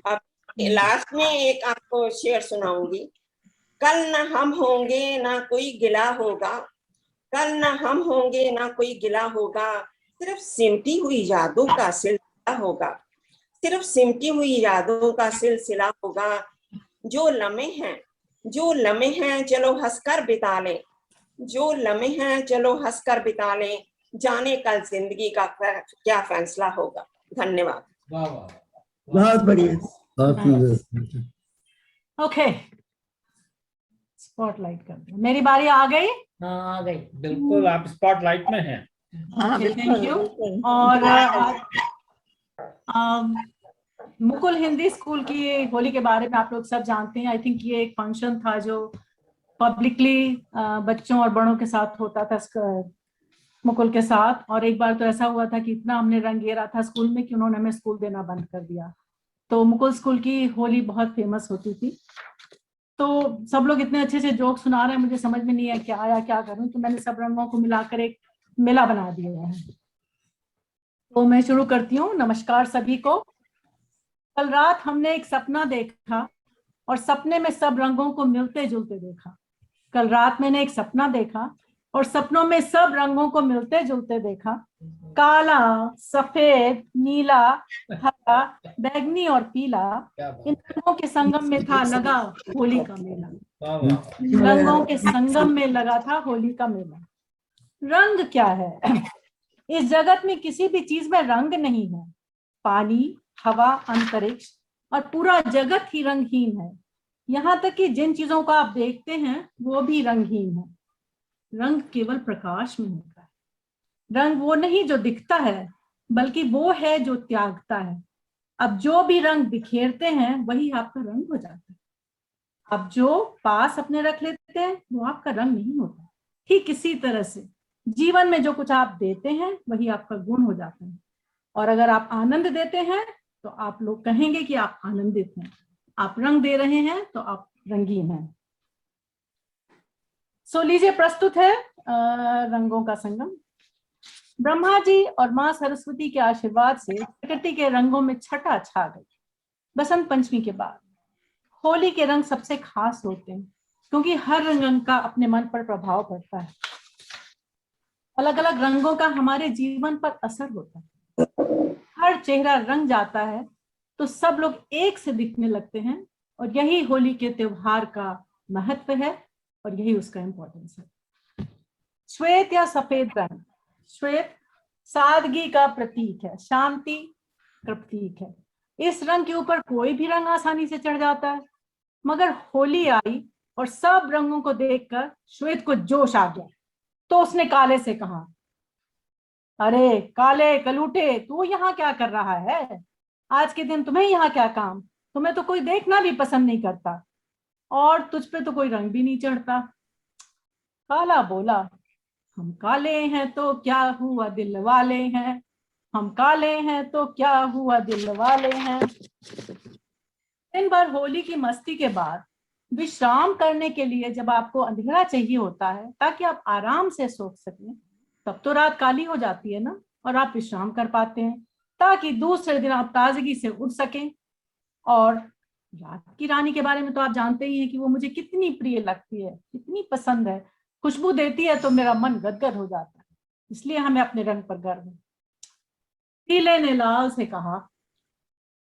S12: अब लास्ट में एक आपको शेर सुनाऊंगी। कल ना हम होंगे ना कोई गिला होगा, कल ना हम होंगे ना कोई गिला होगा, सिर्फ सिमटी हुई यादों का सिलसिला होगा, सिर्फ सिमटी हुई यादों का सिलसिला होगा। जो लम्हे हैं चलो हंसकर बिता लें, जो लम्हे हैं चलो हंसकर बिता लें, जाने कल जिंदगी का क्या फैसला होगा। धन्यवाद।
S6: बहुत बढ़िया।
S1: ओके, स्पॉटलाइट कर दो। मेरी बारी आ गई?
S5: हाँ आ गई, बिल्कुल आप स्पॉटलाइट में हैं।
S1: Thank you. और मुकुल हिंदी स्कूल की होली के बारे में आप लोग सब जानते हैं। आई थिंक ये एक फंक्शन था जो पब्लिकली बच्चों और बड़ों के साथ होता था, मुकुल के साथ। और एक बार तो ऐसा हुआ था कि इतना हमने रंग गेरा था स्कूल में कि उन्होंने हमें स्कूल देना बंद कर दिया। तो मुकुल स्कूल की होली बहुत फेमस होती थी। तो सब लोग इतने अच्छे से जोक सुना रहे हैं, मुझे समझ में नहीं है क्या आया क्या करूं, तो मैंने सब रंगों को मिलाकर एक मेला बना दिया है। तो मैं शुरू करती हूँ। नमस्कार सभी को। कल रात हमने एक सपना देखा और सपने में सब रंगों को मिलते जुलते देखा। कल रात मैंने एक सपना देखा और सपनों में सब रंगों को मिलते जुलते देखा। काला, सफेद, नीला, हरा, बैंगनी और पीला, इन रंगों के संगम में था लगा होली का मेला। रंगों के संगम में लगा था होली का मेला। रंग क्या है? इस जगत में किसी भी चीज में रंग नहीं है। पानी, हवा, अंतरिक्ष और पूरा जगत ही रंगहीन है। यहाँ तक कि जिन चीजों को आप देखते हैं वो भी रंगहीन है। रंग केवल प्रकाश में होता है। रंग वो नहीं जो दिखता है, बल्कि वो है जो त्यागता है। अब जो भी रंग बिखेरते हैं वही आपका रंग हो जाता है। अब जो पास अपने रख लेते हैं वो आपका रंग नहीं होता। ठीक इसी तरह से जीवन में जो कुछ आप देते हैं वही आपका गुण हो जाता है। और अगर आप आनंद देते हैं तो आप लोग कहेंगे कि आप आनंदित हैं, आप रंग दे रहे हैं तो आप रंगीन हैं। सो लीजिए, प्रस्तुत है रंगों का संगम। ब्रह्मा जी और मां सरस्वती के आशीर्वाद से प्रकृति के रंगों में छटा छा गई। बसंत पंचमी के बाद होली के रंग सबसे खास होते हैं, क्योंकि हर रंग का अपने मन पर प्रभाव पड़ता है। अलग अलग रंगों का हमारे जीवन पर असर होता है। हर चेहरा रंग जाता है तो सब लोग एक से दिखने लगते हैं, और यही होली के त्योहार का महत्व है और यही उसका इम्पोर्टेंस है। श्वेत या सफेद रंग, श्वेत सादगी का प्रतीक है, शांति का प्रतीक है। इस रंग के ऊपर कोई भी रंग आसानी से चढ़ जाता है, मगर होली आई और सब रंगों को देखकर श्वेत को जोश आ गया, तो उसने काले से कहा, अरे काले कलूटे, तू यहाँ क्या कर रहा है? आज के दिन तुम्हें यहाँ क्या काम? तुम्हें तो कोई देखना भी पसंद नहीं करता और तुझ पे तो कोई रंग भी नहीं चढ़ता। काला बोला, हम काले हैं तो क्या हुआ, दिल वाले हैं, हम काले हैं तो क्या हुआ, दिल वाले हैं। दिन भर होली की मस्ती के बाद विश्राम करने के लिए जब आपको अंधेरा चाहिए होता है ताकि आप आराम से सो सकें, तब तो रात काली हो जाती है ना, और आप विश्राम कर पाते हैं ताकि दूसरे दिन आप ताजगी से उठ सकें। और रात की रानी के बारे में तो आप जानते ही हैं कि वो मुझे कितनी प्रिय लगती है, कितनी पसंद है। खुशबू देती है तो मेरा मन गदगद हो जाता है, इसलिए हमें अपने रंग पर गर्व है। पीले ने लाल से कहा,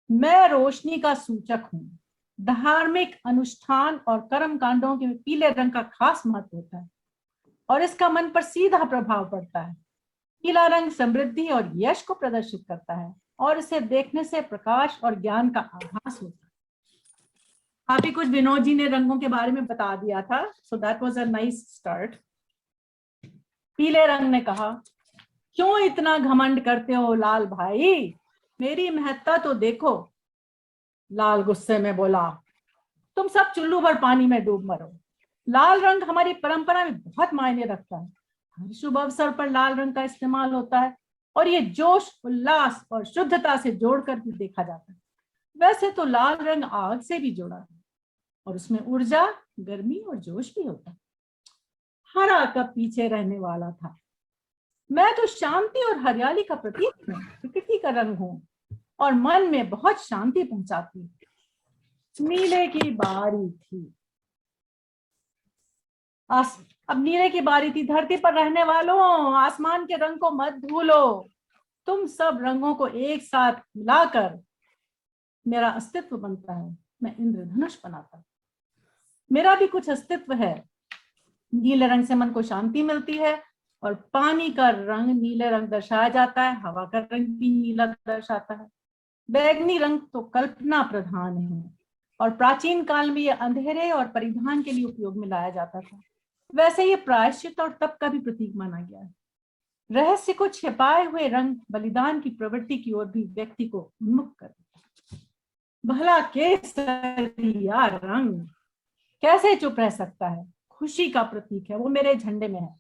S1: मैं रोशनी का सूचक हूं। धार्मिक अनुष्ठान और कर्म कांडों के पीले रंग का खास महत्व होता है और इसका मन पर सीधा प्रभाव पड़ता है। पीला रंग समृद्धि और यश को प्रदर्शित करता है और इसे देखने से प्रकाश और ज्ञान का आभास होता है। अभी कुछ विनोद जी ने रंगों के बारे में बता दिया था, so that was a nice start. पीले रंग ने कहा, क्यों इतना घमंड करते हो लाल भाई, मेरी महत्ता तो देखो। लाल गुस्से में बोला, तुम सब चुल्लू भर पानी में डूब मरो। लाल रंग हमारी परंपरा में बहुत मायने रखता है। हर शुभ अवसर पर लाल रंग का इस्तेमाल होता है और ये जोश, उल्लास और शुद्धता से जोड़कर भी देखा जाता है। वैसे तो लाल रंग आग से भी जुड़ा है और उसमें ऊर्जा, गर्मी और जोश भी होता है। हरा कब पीछे रहने वाला था। मैं तो शांति और हरियाली का प्रतीक हूँ, प्रकृति का रंग हूँ और मन में बहुत शांति पहुंचाती है। नीले की बारी थी। अब नीले की बारी थी। धरती पर रहने वालों, आसमान के रंग को मत भूलो। तुम सब रंगों को एक साथ मिलाकर मेरा अस्तित्व बनता है। मैं इंद्रधनुष बनाता हूं। मेरा भी कुछ अस्तित्व है। नीले रंग से मन को शांति मिलती है और पानी का रंग नीले रंग दर्शाया जाता है, हवा का रंग भी नीला दर्शाता है। बैगनी रंग तो कल्पना प्रधान है और प्राचीन काल में यह अंधेरे और परिधान के लिए उपयोग में लाया जाता था। वैसे ये प्रायश्चित और तप का भी प्रतीक माना गया है। रहस्य को छिपाए हुए रंग बलिदान की प्रवृत्ति की ओर भी व्यक्ति को उन्मुख कर देता है। भला केसरिया रंग कैसे चुप रह सकता है? खुशी का प्रतीक है, वो मेरे झंडे में है।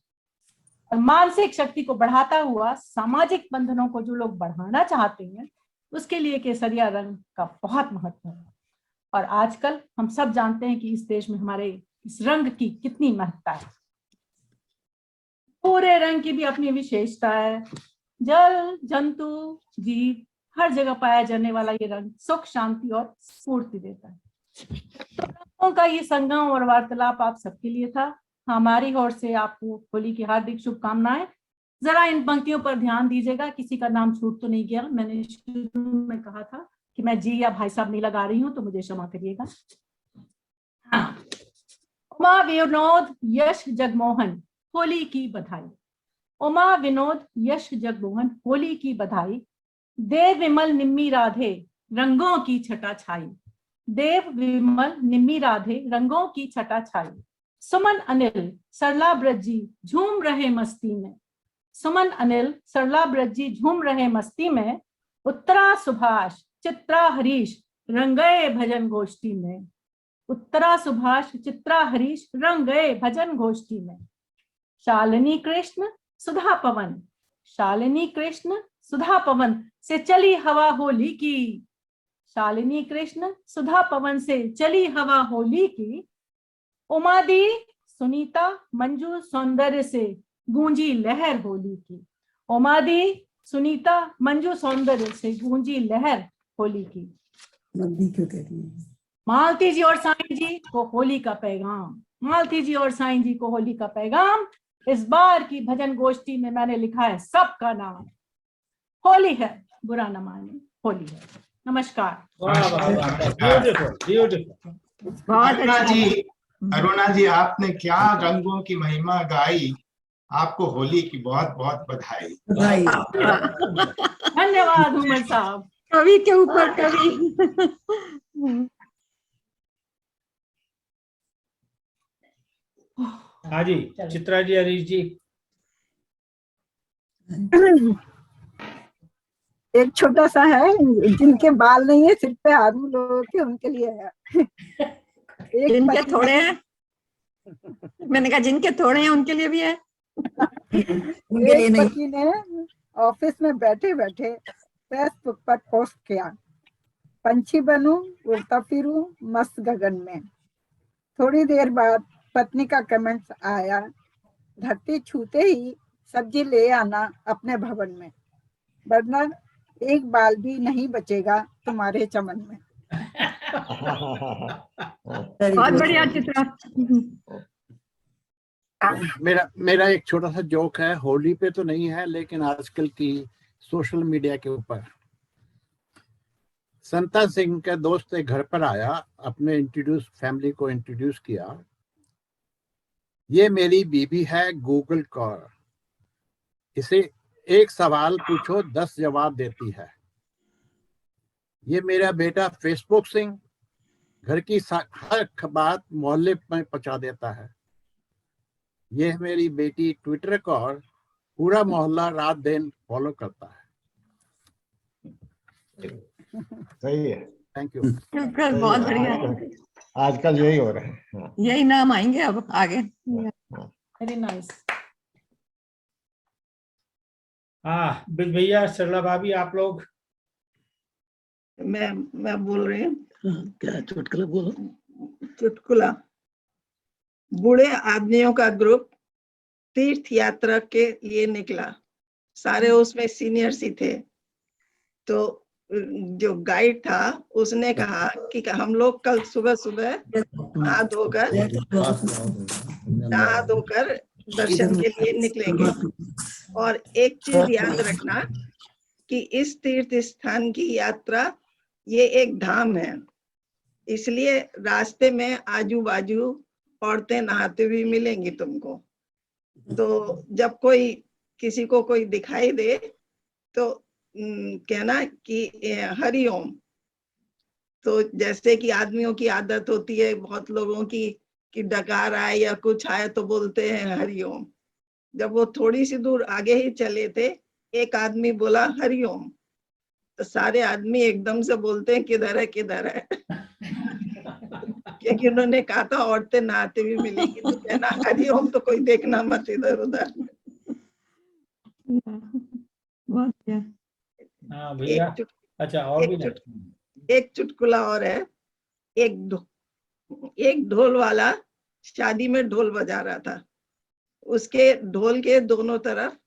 S1: और मानसिक शक्ति को बढ़ाता हुआ सामाजिक बंधनों को जो लोग बढ़ाना चाहते हैं उसके लिए केसरिया रंग का बहुत महत्व है। और आजकल हम सब जानते हैं कि इस देश में हमारे इस रंग की कितनी महत्ता है। पूरे रंग की भी अपनी विशेषता है। जल, जंतु, जीव, हर जगह पाया जाने वाला ये रंग सुख, शांति और स्फूर्ति देता है। तो रंगों का ये संगम और वार्तालाप आप सबके लिए था। हमारी ओर से आपको होली की हार्दिक शुभकामनाएं। जरा इन पंक्तियों पर ध्यान दीजिएगा, किसी का नाम छूट तो नहीं गया। मैंने शुरू में कहा था कि मैं जी या भाई साहब नहीं लगा रही हूं, तो मुझे क्षमा करिएगा। हाँ। उमा विनोद यश जगमोहन, होली की बधाई। उमा विनोद यश जगमोहन, होली की बधाई। देव विमल निम्मी राधे, रंगों की छटा छाई। देव विमल निम्मी राधे, रंगों की छटा छाई। सुमन अनिल सरला ब्रज जी झूम रहे मस्ती में। सुमन अनिल सरला ब्रज जी झूम रहे मस्ती में। उत्तरा सुभाष चित्रा हरीश रंग गए भजन गोष्ठी में। उत्तरा सुभाष चित्रा हरीश रंग गए भजन गोष्ठी में। शालिनी कृष्ण सुधा पवन, शालिनी कृष्ण सुधा पवन से चली हवा होली की। शालिनी कृष्ण, सुधा पवन से चली हवा होली की, उमा दी, सुनीता, मंजू, सौंदर्य से गूंजी लहर होली की। उमा दी, सुनीता, मंजू, सौंदर्य से गूंजी लहर होली की। मालती जी और साईं जी को होली का पैगाम। मालती जी और साईं जी को होली का पैगाम। इस बार की भजन गोष्ठी में मैंने लिखा है सबका नाम। होली है, बुरा न माने, होली है। नमस्कार।
S5: Beautiful beautiful.
S7: बहुत
S10: अरुणा
S7: अच्छा।
S10: जी, अरुणा जी, आपने क्या रंगों की महिमा गाई। आपको होली की बहुत बहुत बधाई।
S1: धन्यवाद उमर साहब।
S7: कवि के ऊपर कवि।
S5: हाँ जी, चित्रा जी, हरीश जी।
S9: एक छोटा सा है, जिनके बाल नहीं है सिर पे आदमी लोगों के, उनके लिए है। एक
S7: जिनके
S9: पति-
S7: थोड़े हैं, मैंने कहा जिनके थोड़े हैं उनके लिए भी है।
S9: एक पति ने ऑफिस में बैठे बैठे फेसबुक पर पोस्ट किया, पंछी बनूं उड़ता फिरूं मस्त गगन में। थोड़ी देर बाद पत्नी का कमेंट्स आया, धरती छूते ही सब्जी ले आना अपने भवन में, वरना एक बाल भी नहीं बचेगा तुम्हारे चमन में।
S7: बहुत बढ़िया चित्रा।
S13: मेरा एक छोटा सा जोक है, होली पे तो नहीं है लेकिन आजकल की सोशल मीडिया के ऊपर। संता सिंह का दोस्त एक घर पर आया, अपने फैमिली को इंट्रोड्यूस किया। ये मेरी बीबी है गूगल कौर, इसे एक सवाल पूछो 10 जवाब देती है। ये मेरा बेटा फेसबुक सिंह, घर की हर बात मोहल्ले में पहुंचा देता है। ये मेरी बेटी ट्विटर कौर, पूरा मोहल्ला रात दिन फॉलो करता है।
S11: सही है।
S13: Thank you.
S7: बहुत बढ़िया।
S11: आजकल यही हो रहा है। हाँ।
S7: यही नाम आएंगे अब आगे।
S1: Very nice.
S5: हाँ बिल भैया, सरला भाभी, आप लोग।
S4: मैं बोल रही हूँ।
S6: क्या चुटकुला बोलो।
S4: चुटकुला। बूढ़े आदमियों का ग्रुप तीर्थ यात्रा के लिए निकला। सारे उसमें सीनियर्स ही थे। तो जो गाइड था उसने कहा कि हम लोग कल सुबह सुबह नहा धोकर दर्शन के लिए निकलेंगे। और एक चीज याद रखना कि इस तीर्थ स्थान की यात्रा ये एक धाम है, इसलिए रास्ते में आजू बाजू औरतें नहाते हुए मिलेंगी तुमको। तो जब कोई किसी को कोई दिखाई दे तो कहना कि हरिओम। तो जैसे कि आदमियों की आदत होती है बहुत लोगों की कि डकार आए या कुछ आए तो बोलते हैं हरिओम। जब वो थोड़ी सी दूर आगे ही चले थे, एक आदमी बोला हरिओम, तो सारे आदमी एकदम से बोलते हैं किधर है किधर है। क्योंकि उन्होंने कहा था औरतें नहाते हुए मिलेंगी, तो कहना हरिओम तो कोई देखना मत इधर उधर।
S5: हाँ भैया। अच्छा, और भी
S4: एक चुटकुला और है। एक ढोल वाला शादी में ढोल बजा रहा था। उसके ढोल के दोनों तरफ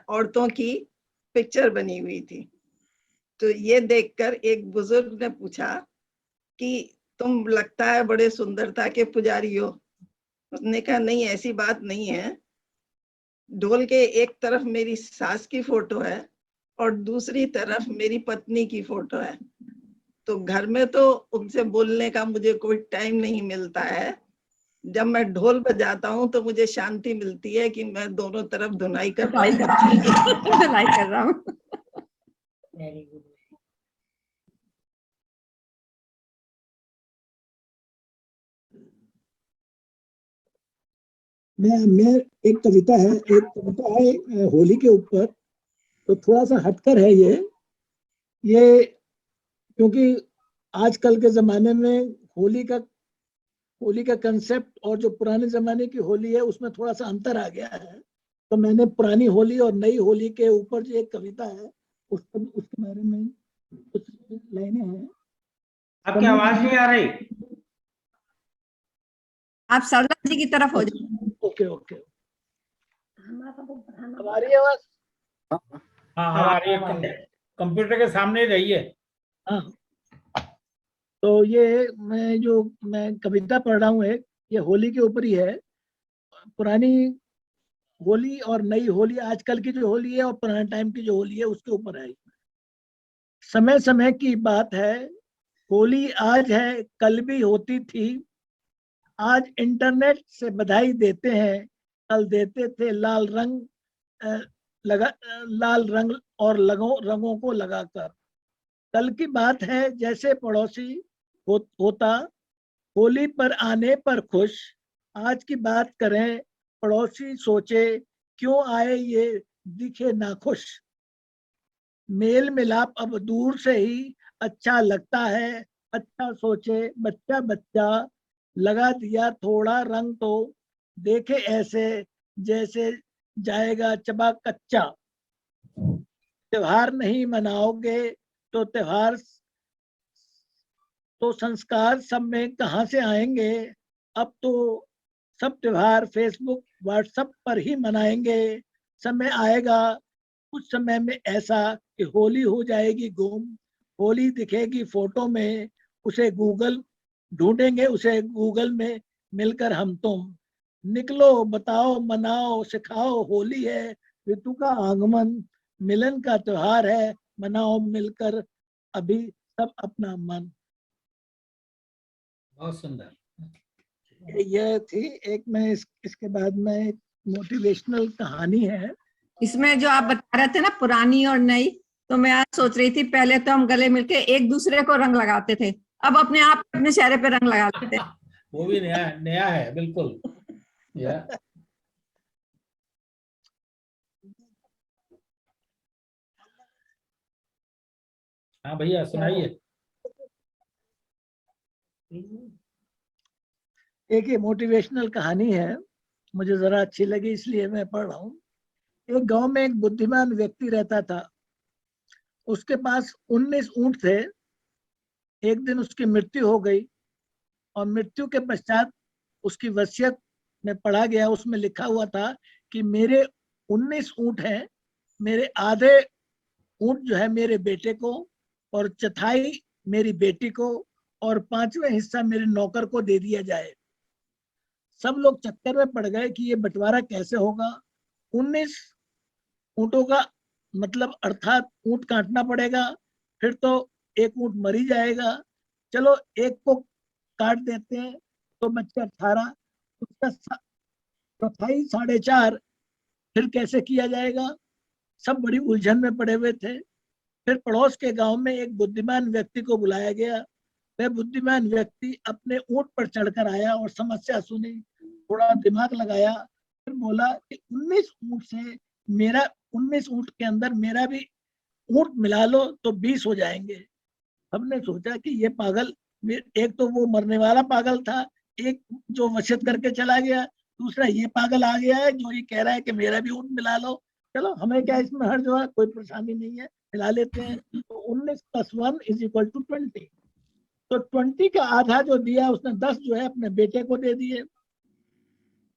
S4: औरतों की पिक्चर बनी हुई थी। तो ये देखकर एक बुजुर्ग ने पूछा कि तुम लगता है बड़े सुंदरता के पुजारी हो। उसने कहा नहीं, ऐसी बात नहीं है। ढोल के एक तरफ मेरी सास की फोटो है और दूसरी तरफ मेरी पत्नी की फोटो है। तो घर में तो उनसे बोलने का मुझे कोई टाइम नहीं मिलता है। जब मैं ढोल बजाता हूँ तो मुझे शांति मिलती है कि मैं दोनों तरफ धुनाई कर रहा हूँ।
S1: Very good.
S14: मैं एक कविता है होली के ऊपर। तो थोड़ा सा हटकर है ये क्योंकि आजकल के जमाने में होली का कंसेप्ट और जो पुराने जमाने की होली है उसमें थोड़ा सा अंतर आ गया है। तो मैंने पुरानी होली और नई होली के ऊपर जो एक कविता है उसके बारे में कुछ लाइनें हैं।
S5: आपकी आवाज नहीं आ रही।
S7: आप सरला जी की तरफ हो जाए।
S14: ओके ओके, हमारी आवाज।
S5: हाँ हमारे कंप्यूटर के सामने रहिए।
S14: हाँ, तो ये मैं कविता पढ़ रहा हूँ एक, ये होली के ऊपर ही है। पुरानी होली और नई होली, आजकल की जो होली है और पुराने टाइम की जो होली है उसके ऊपर है। समय समय की बात है, होली आज है कल भी होती थी। आज इंटरनेट से बधाई देते हैं, कल देते थे लाल रंग लाल रंग और रंगों को लगाकर। कल की बात है जैसे पड़ोसी होता होली पर आने पर खुश। आज की बात करें पड़ोसी सोचे क्यों आए ये दिखे नाखुश। मेल मिलाप अब दूर से ही अच्छा लगता है। अच्छा सोचे बच्चा बच्चा लगा दिया थोड़ा रंग तो देखे ऐसे जैसे जाएगा चबा कच्चा। त्योहार नहीं मनाओगे तो त्योहार तो संस्कार सब में कहाँ से आएंगे। अब तो सब त्योहार फेसबुक व्हाट्सएप पर ही मनाएंगे। समय आएगा कुछ समय में ऐसा कि होली हो जाएगी गुम। होली दिखेगी फोटो में, उसे ढूंढेंगे उसे गूगल में मिलकर हम तुम। निकलो बताओ मनाओ सिखाओ, होली है ऋतु का आगमन। मिलन का त्योहार है, मनाओ मिलकर अभी सब अपना मन।
S5: बहुत सुंदर।
S14: यह थी एक। मैं इसके बाद में एक मोटिवेशनल कहानी है।
S7: इसमें जो आप बता रहे थे ना पुरानी और नई, तो मैं आज सोच रही थी पहले तो हम गले मिलके एक दूसरे को रंग लगाते थे, अब अपने आप अपने चेहरे पे रंग लगाते थे।
S5: वो भी नया है बिल्कुल। या हाँ भैया सुनाइए।
S14: एक ये मोटिवेशनल कहानी है, मुझे जरा अच्छी लगी इसलिए मैं पढ़ रहा हूँ। एक गांव में एक बुद्धिमान व्यक्ति रहता था। उसके पास 19 ऊंट थे। एक दिन उसकी मृत्यु हो गई और मृत्यु के पश्चात उसकी वसीयत में पढ़ा गया, उसमें लिखा हुआ था कि मेरे 19 ऊंट हैं, मेरे आधे ऊंट जो है मेरे बेटे को और चौथाई मेरी बेटी को और 5वां हिस्सा मेरे नौकर को दे दिया जाए। सब लोग चक्कर में पड़ गए कि ये बंटवारा कैसे होगा। 19 ऊंटों का मतलब अर्थात ऊंट काटना पड़ेगा, फिर तो एक ऊंट मर ही जाएगा। चलो एक को काट देते हैं तो बच्चे 18, उसका चौथाई 4.5, फिर कैसे किया जाएगा। सब बड़ी उलझन में पड़े हुए थे। फिर पड़ोस के गांव में एक बुद्धिमान व्यक्ति को बुलाया गया। वह बुद्धिमान व्यक्ति अपने ऊंट पर चढ़कर आया और समस्या सुनी, थोड़ा दिमाग लगाया, फिर बोला कि 19 ऊंट से मेरा 19 ऊंट के अंदर मेरा भी ऊंट मिला लो तो 20 हो जाएंगे। हमने सोचा कि ये पागल, एक तो वो मरने वाला पागल था, एक जो वसीयत करके चला गया, दूसरा ये पागल आ गया है जो ये कह रहा है कि मेरा भी ऊंट मिला लो। चलो हमें क्या इसमें हर्ज हुआ, कोई परेशानी नहीं है, मिला लेते हैं। तो 19 + 1 = 20। तो 20 का आधा जो दिया उसने 10 जो है अपने बेटे को दे दिए,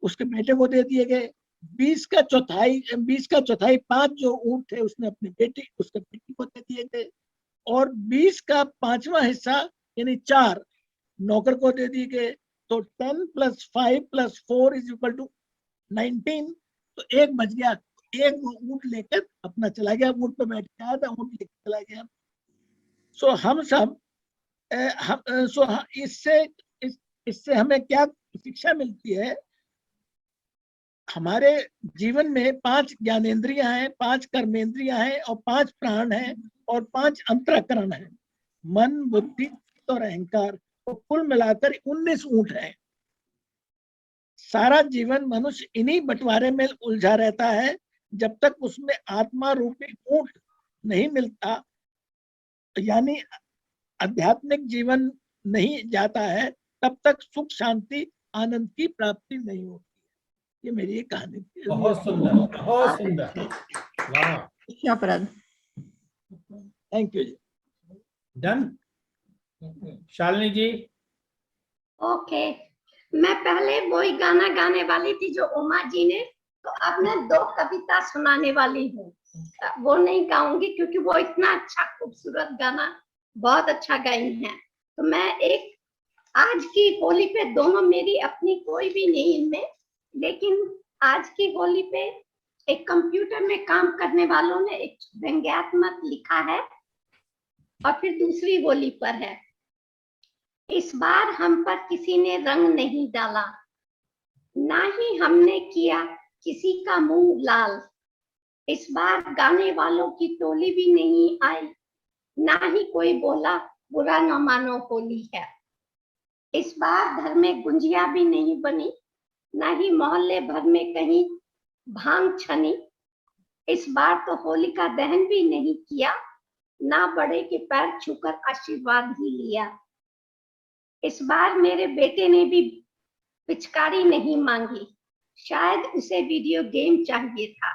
S14: उसके बेटे को दे दिए गए। 20 का चौथाई 5 जो ऊंट थे उसने अपनी उसके बेटी को दे दिए गए और 20 का 5वां हिस्सा यानी 4 नौकर को दे दिए गए। तो 10 + 5 + 4 = 19। तो एक बच गया, एक वो ऊंट लेकर अपना चला गया, ऊंट पे बैठ के आया था, ऊंट लेकर चला गया। सो हम सब इससे हमें क्या शिक्षा मिलती है। हमारे जीवन में 5 ज्ञानेंद्रियां हैं, 5 कर्मेंद्रियां हैं और 5 प्राण हैं और 5 अंतःकरण हैं, मन बुद्धि और अहंकार। तो कुल मिलाकर 19 ऊंट हैं। सारा जीवन मनुष्य इन्हीं बंटवारे में उलझा रहता है। जब तक उसमें आत्मा रूपी ऊंट नहीं मिलता, यानी आध्यात्मिक जीवन नहीं जाता है, तब तक सुख शांति आनंद की प्राप्ति नहीं होती। ये मेरी एक कहानी थी।
S5: बहुत सुंदर, बहुत सुंदर। वाह,
S7: शिक्षाप्रद।
S14: Thank you ji.
S5: Done. Shalini ji.
S15: Okay, मैं पहले वही गाना गाने वाली थी जो उमा जी ने, तो अब मैं 2 कविता सुनाने वाली हूँ। वो नहीं गाऊंगी क्योंकि वो इतना अच्छा खूबसूरत गाना बहुत अच्छा गाई है। तो मैं एक आज की होली पे, दोनों मेरी अपनी कोई भी नहीं इनमें, लेकिन आज की होली पे एक कंप्यूटर में काम करने वालों ने एक व्यंग्यात्मक लिखा है और फिर दूसरी होली पर है। इस बार हम पर किसी ने रंग नहीं डाला, ना ही हमने किया किसी का मुंह लाल। इस बार गाने वालों की टोली भी नहीं आई, ना ही कोई बोला बुरा न मानो होली है। इस बार घर में गुंजिया भी नहीं बनी, ना ही मोहल्ले भर में कहीं भांग छनी। इस बार तो होलिका दहन भी नहीं किया, ना बड़े के पैर छूकर आशीर्वाद ही लिया। इस बार मेरे बेटे ने भी पिचकारी नहीं मांगी, शायद उसे वीडियो गेम चाहिए था।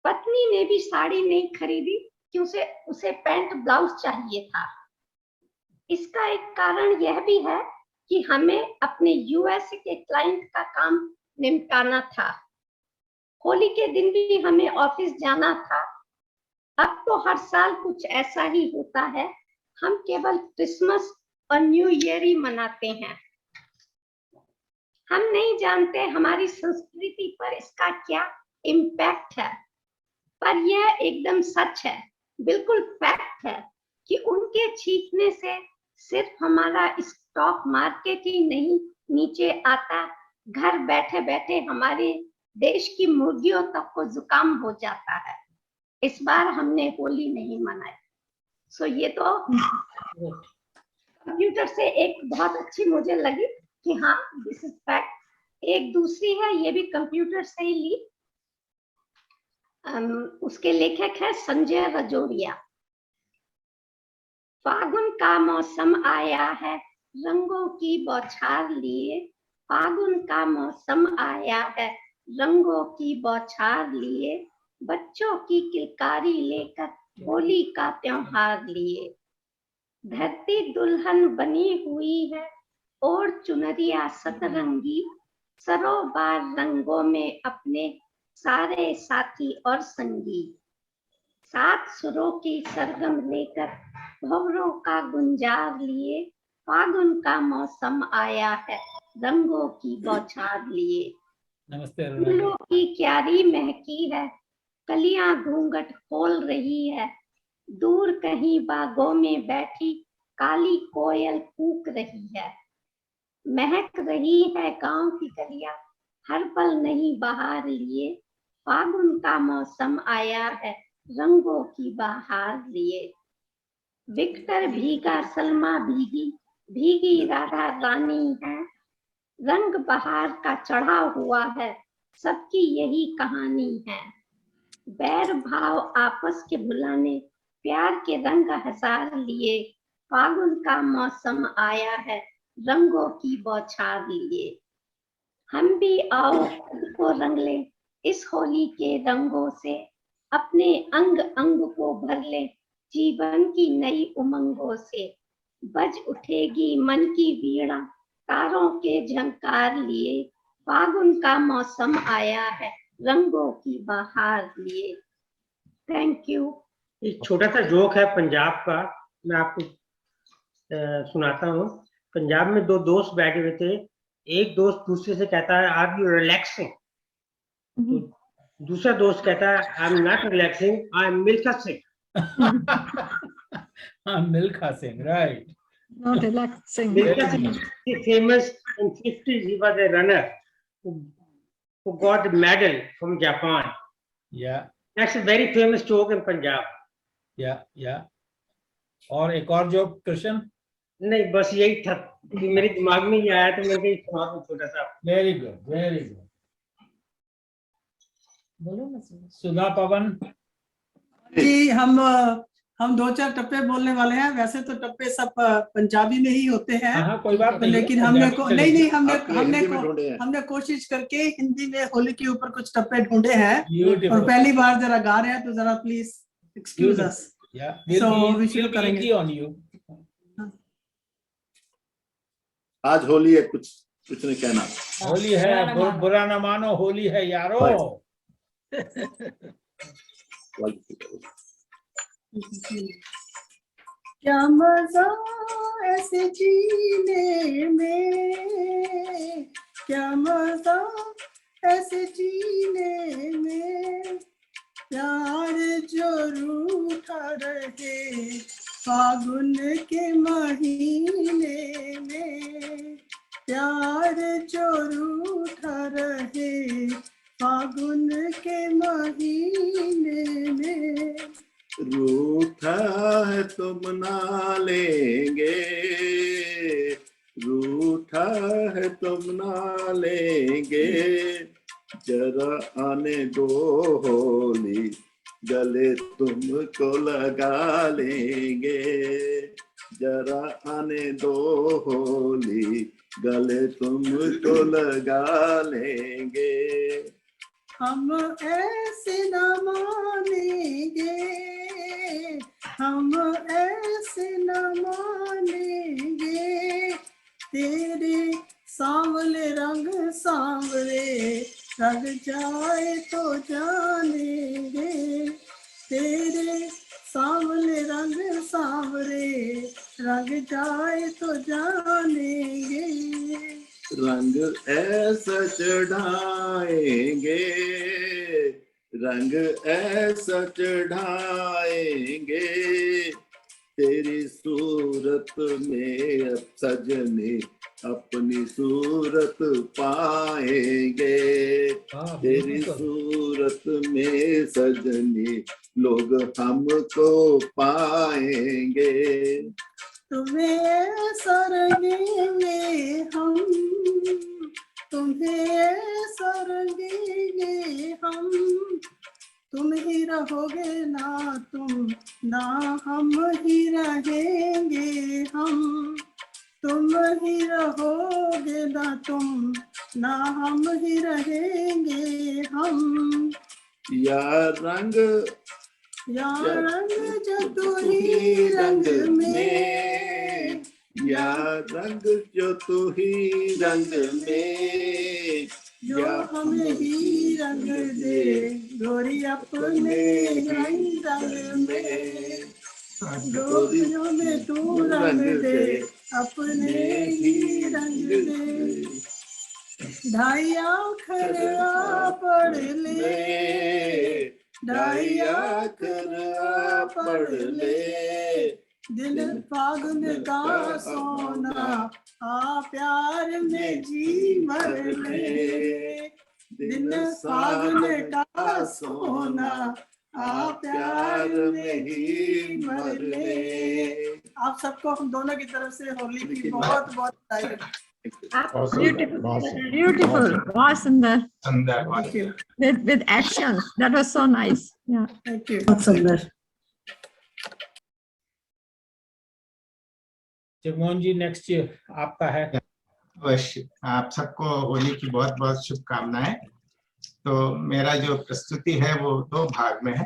S15: पत्नी ने भी साड़ी नहीं खरीदी कि उसे पैंट ब्लाउज चाहिए था। इसका एक कारण यह भी है कि हमें अपने यूएसए के क्लाइंट का काम निपटाना था। होली के दिन भी हमें ऑफिस जाना था। अब तो हर साल कुछ ऐसा ही होता है, हम केवल क्रिसमस और न्यू ईयर ही मनाते हैं। हम नहीं जानते हमारी संस्कृति पर इसका क्या इम्पैक्ट है, पर यह एकदम सच है, बिल्कुल फैक्ट है कि उनके छींकने से सिर्फ हमारा स्टॉक मार्केट ही नहीं नीचे आता, घर बैठे बैठे हमारे देश की मुर्गियों तक को जुकाम हो जाता है। इस बार हमने होली नहीं मनाई। सो ये तो कंप्यूटर से एक बहुत अच्छी मुझे लगी कि हाँ दिस इज फैक्ट। एक दूसरी है, ये भी कंप्यूटर से ही ली। उसके लेखक है संजय रजोरिया। फागुन का मौसम आया है, रंगों की बौछार लिए। फागुन का मौसम आया है, रंगों की बौछार लिए। बच्चों की किलकारी लेकर होली का त्योहार लिए। धरती दुल्हन बनी हुई है और चुनरिया सतरंगी। सरोबार रंगों में अपने सारे साथी और संगी। 7 सुरों की सरगम लेकर भंवरों का गुंजार लिए। फागुन का मौसम आया है, रंगों की बौछार लिए।
S5: नमस्ते।
S15: फूलों की क्यारी महकी है, कलियां घूंघट खोल रही है। दूर कहीं बागों में बैठी काली कोयल कूक रही है। महक रही है गांव की गलियां, हर पल नहीं बहार लिए। फागुन का मौसम आया है, रंगों की बहार लिए। विक्टर भीगा, सलमा भीगी, भीगी राधा रानी है। रंग बहार का चढ़ा हुआ है, सबकी यही कहानी है। बैर भाव आपस के भुलाने, प्यार के रंग हजार लिए। फागुन का मौसम आया है, रंगों की बौछार लिए। हम भी आओ खुद को रंग ले, इस होली के रंगों से। अपने अंग अंग को भर ले, जीवन की नई उमंगों से। बज उठेगी मन की वीणा, तारों के झंकार लिए। फागुन का मौसम आया है, रंगों की बहार लिए। Thank you.
S16: एक छोटा सा जोक है पंजाब का, मैं आपको सुनाता हूँ। पंजाब में 2 दोस्त बैठे हुए थे। एक दोस्त दूसरे से कहता है आर यू रिलैक्सिंग? तो दूसरा दोस्त कहता है I am not relaxing, I am Milkha Singh.
S5: Milkha Singh, right?
S7: Not relaxing.
S16: Milkha Singh is famous in 50s. He was a runner who got the medal from Japan.
S5: Yeah.
S16: That's a very famous joke in Punjab.
S5: Yeah. और एक और joke Krishna?
S16: नहीं, बस यही था, मेरे दिमाग में ही आया तो मैंने सुना दूं छोटा सा।
S5: Very good, very good. बोलो ना सुधा पवन
S17: जी। हम 2-4 टप्पे बोलने वाले हैं। वैसे तो टप्पे सब पंजाबी में ही होते हैं।
S5: हाँ, कोई बात नहीं,
S17: लेकिन हमने कोशिश करके हिंदी में होली के ऊपर कुछ टप्पे ढूंढे हैं और पहली बार जरा गा रहे हैं, तो जरा please excuse us. So we should करेंगे।
S5: on you.
S18: आज होली है, कुछ नहीं कहना।
S5: होली है, बुरा न मानो, होली है यारो।
S17: क्या मजा ऐसे जीने में, क्या मजा ऐसे जीने में, प्यार जो रूठा रहे फागुन के महीने में, प्यार जो रूठा रहे फागुन के महीने में।
S18: रूठा है तो मना लेंगे, रूठा है तो मना लेंगे, जरा आने दो होली गले तुमको लगा लेंगे, जरा आने दो होली गले तुमको लगा लेंगे।
S17: हम ऐसे न मानेंगे, हम ऐसे न मानेंगे, तेरे सांवले रंग सांवरे रंग जाए तो जानेंगे, तेरे सांवले रंग सांवरे रंग जाए तो जानेंगे।
S18: रंग ऐसा चढ़ाएंगे, रंग ऐसा चढ़ाएंगे, तेरी सूरत में अब सजने अपनी सूरत पाएंगे, तेरी सूरत में सजने लोग हमको पाएंगे।
S17: तुम्हें ऐसा रंगेंगे हम, तुम्हें ऐसा रंगेंगे हम, तुम ही रहोगे ना तुम, ना हम ही रहेंगे हम, तुम ही रहोगे ना तुम, ना हम ही रहेंगे हम।
S18: या रंग
S17: जो तू ही रंग में,
S18: या रंग जो तू ही रंग में,
S17: जो हमें ही रंग दे गोरी अपने रंग में, गोरियों में तू रंग दे अपने ही रंग दे। ढाई आँखर आ पढ़ ले, ढाई आँखर आ पढ़ ले, दिल फागुन का सोना आ प्यार में जी मर ले, दिल फागुन का सोना आ प्यार में ही मर ले। आप सबको हम दोनों की तरफ से होली की बहुत बहुत बधाई।
S7: Beautiful, बहुत सुंदर, with action, that was so nice. Yeah,
S17: thank you, बहुत सुंदर।
S5: जगमोहन जी, नेक्स्ट आपका है।
S10: अवश्य, आप सबको होली की बहुत बहुत शुभकामनाएं। तो मेरा जो प्रस्तुति है वो दो भाग में है,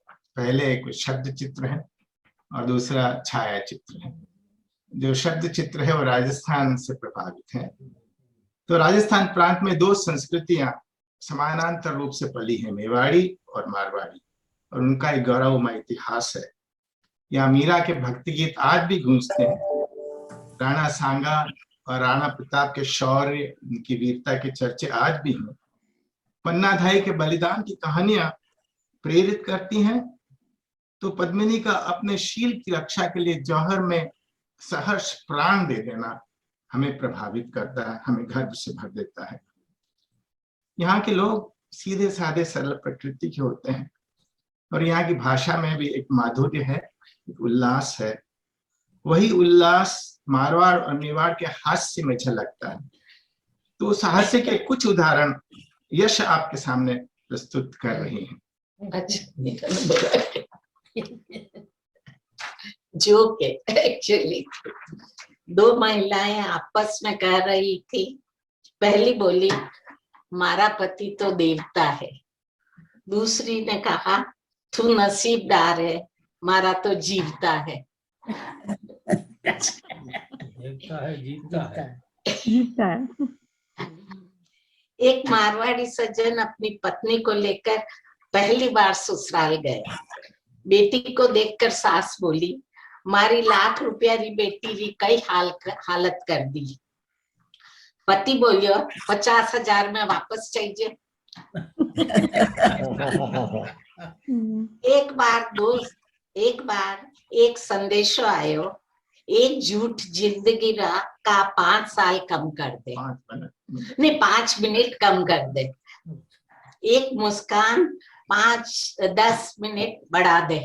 S10: पहले एक शब्द चित्र है और दूसरा छाया चित्र है। जो शब्द चित्र है वो राजस्थान से प्रभावित है। तो राजस्थान प्रांत में दो संस्कृतियां समानांतर रूप से पली है, मेवाड़ी और मारवाड़ी, और उनका एक गौरवमय इतिहास है। यहाँ मीरा के भक्ति गीत आज भी गूंजते हैं। राणा सांगा और राणा प्रताप के शौर्य, उनकी वीरता के चर्चे आज भी हैं। पन्नाधाई के बलिदान की कहानियां प्रेरित करती हैं। तो पद्मिनी का अपने शील की रक्षा के लिए जौहर में सहर्ष प्राण दे देना हमें प्रभावित करता है, हमें गर्व से भर देता है। यहाँ के लोग सीधे साधे सरल प्रकृति के होते हैं और यहाँ की भाषा में भी एक माधुर्य है, एक उल्लास है। वही उल्लास मारवाड़ और मेवाड़ के हास्य में झलकता है। तो साहस्य के कुछ उदाहरण यश आपके सामने प्रस्तुत कर रही हैं।
S19: अच्छा, जोक है एक्चुअली। दो महिलाएं आपस में कह रही थी। पहली बोली, हमारा पति तो देवता है। दूसरी ने कहा, तू नसीबदार है, मारा तो जीवता है।
S5: जीतता है, जीतता है।
S7: जीतता है।
S19: एक मारवाड़ी सज्जन अपनी पत्नी को लेकर पहली बार ससुराल गए। बेटी को देखकर सास बोली, मारी लाख रुपया री बेटी री कई हालत कर दी। पति बोलियो 50,000 में वापस चाहिए। एक बार एक संदेशो आयो, एक झूठ जिंदगी का 5 साल कम कर दे, नहीं 5 मिनट कम कर दे। एक मुस्कान 5-10 मिनट बढ़ा दे।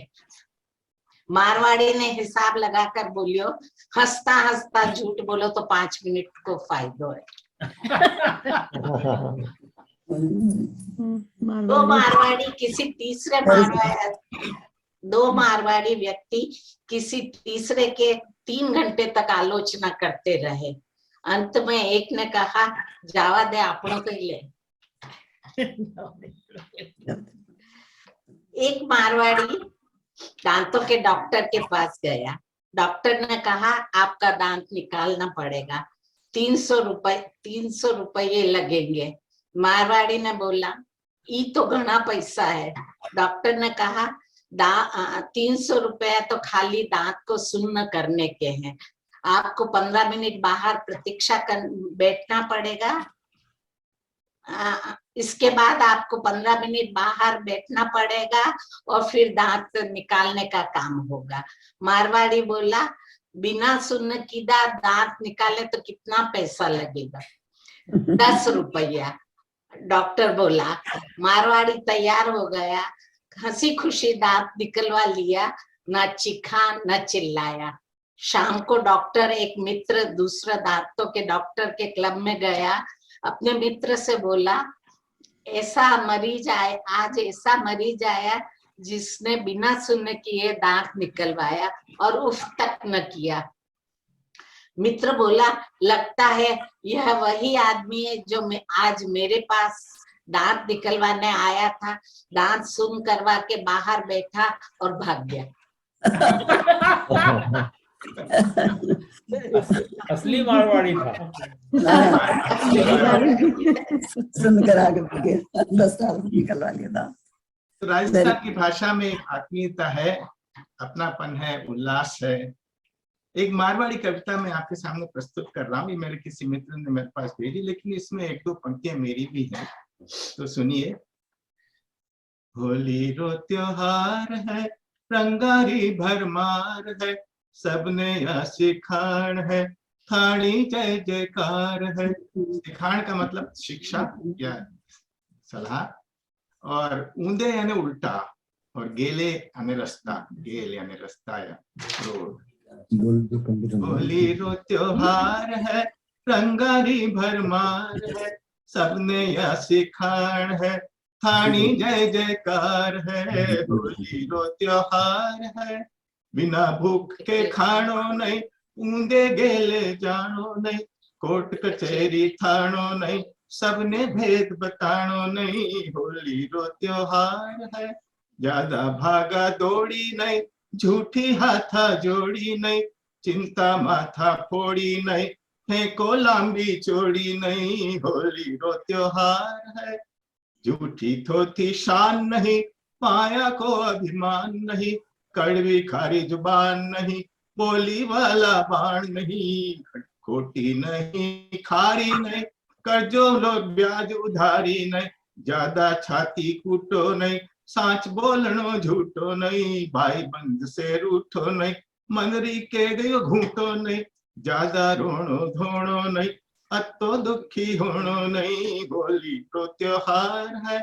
S19: मारवाड़ी ने हिसाब लगाकर बोलियो, हंसता हंसता झूठ बोलो तो 5 मिनट को फायदो है। दो मारवाड़ी व्यक्ति किसी तीसरे के 3 घंटे तक आलोचना करते रहे। अंत में एक ने कहा, जावा दे आपनों को ही ले। एक मारवाड़ी दांतों के डॉक्टर के पास गया। डॉक्टर ने कहा, आपका दांत निकालना पड़ेगा, 300 रुपये लगेंगे। मारवाड़ी ने बोला, ये तो घना पैसा है। डॉक्टर ने कहा, 300 रुपया तो खाली दांत को सुन्न करने के हैं, आपको 15 मिनट बाहर प्रतीक्षा कर बैठना पड़ेगा। इसके बाद आपको 15 मिनट बाहर बैठना पड़ेगा और फिर दांत निकालने का काम होगा। मारवाड़ी बोला, बिना सुन्न की दांत निकाले तो कितना पैसा लगेगा? 10 रुपया। डॉक्टर बोला। मारवाड़ी तैयार हो गया, हंसी खुशी दांत निकलवा लिया, ना चीखा न चिल्लाया। शाम को डॉक्टर एक मित्र दूसरा दांतों के डॉक्टर के क्लब में गया। अपने मित्र से बोला, आज ऐसा मरीज आया जिसने बिना सुनने किए दांत निकलवाया और उफ तक न किया। मित्र बोला, लगता है यह वही आदमी है जो आज मेरे पास दांत निकलवाने आया था। दांत सुन करवा के बाहर बैठा और भाग गया।
S5: असली मारवाड़ी था।
S20: सुनकर आगे बढ़ 10 साल निकलवा लिया।
S10: राजस्थान की भाषा में एक आत्मीयता है, अपनापन है, उल्लास है। एक मारवाड़ी कविता मैं आपके सामने प्रस्तुत कर रहा हूँ, ये मेरे किसी मित्र ने मेरे पास भेजी, लेकिन इसमें 1-2 पंक्तियां मेरी भी हैं, तो सुनिए। होली रो त्योहार है, रंगारी भरमार है, सबने या सिखान है, थानी जय जयकार है। सिखान का मतलब शिक्षा या सलाह, और ऊंदे यानी उल्टा, और गेले यानी रास्ता, गेल यानी रास्ता या रोड। होली रो त्योहार है, रंगारी भरमार है, सबने या सिखान है, थानी जय जयकार है। होली रो त्योहार है, बिना भूख के खानो नहीं, ऊंदे गेले जानो नहीं, कोर्ट कचहरी थानो नहीं, सबने भेद बतानो नहीं। होली रो त्योहार है, ज्यादा भागा दौड़ी नहीं, झूठी हाथा जोड़ी नहीं, चिंता माथा फोड़ी नहीं, फेंको लांबी चोड़ी नहीं। होली रो त्योहार है, झूठी थोथी शान नहीं, पाया को अभिमान नहीं, कड़वी खारी जुबान नहीं, बोली वाला बाण नहीं, खोटी नहीं खारी नहीं, कर्जो लो ब्याज उधारी नहीं, ज्यादा छाती कूटो नहीं, साच बोलनो झूठो नहीं, भाई बंद से रूठो नहीं, मनरी के गयो घूटो नहीं, ज्यादा रोनो धोनो नहीं, अतो दुखी होनो नहीं। होली को त्योहार है,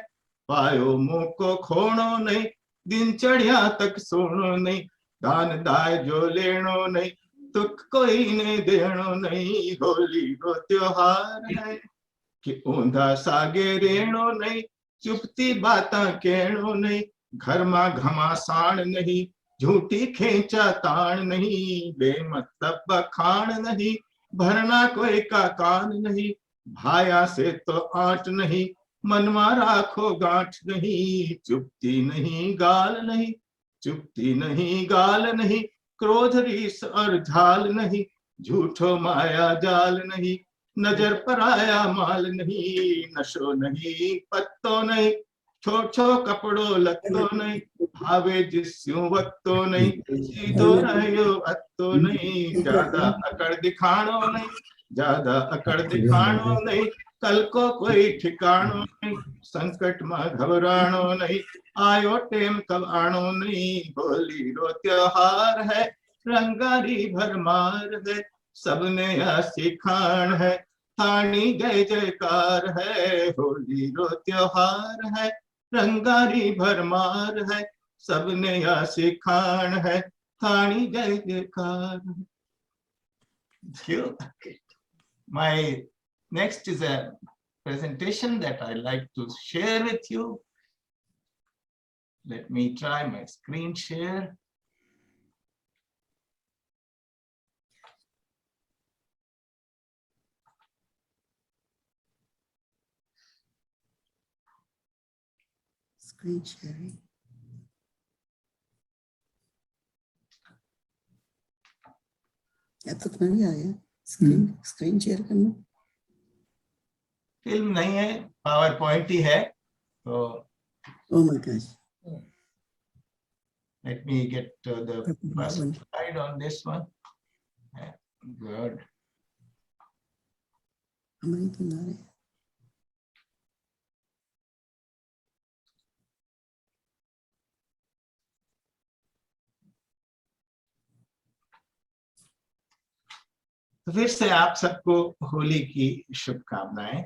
S10: पायो मुंह को खोनो नहीं, दिन चढ़िया तक सोनो नहीं, दान दाय जो लेनो नहीं, दुख कोई ने देनो नहीं। होली को त्योहार है कि ऊंधा सागे रेणो नहीं, चुपती बाता कहनो नहीं, घर मा घमासान नहीं, झूठी खेचा ताण नहीं, बेमतलब बखान नहीं, भरना कोई का कान नहीं, भाया से तो आट नहीं, मनवा राखो गांठ नहीं, चुपती नहीं गाल नहीं, चुपती नहीं गाल नहीं, क्रोध रीस और झाल नहीं, झूठो माया जाल नहीं, नजर पर आया माल नहीं, नशो नहीं पत्तो नहीं, छो छो कपड़ो लत्तो नहीं, भावे जिस्यों वक्तो नहीं, सीधो रहो अत्तो नहीं, ज्यादा अकड़ दिखाणो नहीं, ज्यादा अकड़ दिखाणो नहीं, कल को कोई ठिकाणो नहीं, संकट में घबराणो नहीं, आयो टेम कब आनो नहीं, होली रो त्योहार है, रंगारी भरमार है, सबने आसी खान है, थानी जय जयकार है, होली रो त्योहार है, रंगारी भरमार है, सबने आसी खान है, थानी जय जयकार है। My next is a presentation that I like to share with you. Let me try my screen share.
S20: Screen sharing. अब तक नहीं आया स्क्रीन शेयर करना।
S10: फिल्म नहीं है, पावर पॉइंट ही है। तो
S20: Oh my gosh.
S10: let me get to the first slide on this one. Good.
S20: हमारी तो ना रहे।
S10: तो फिर से आप सबको होली की शुभकामनाएं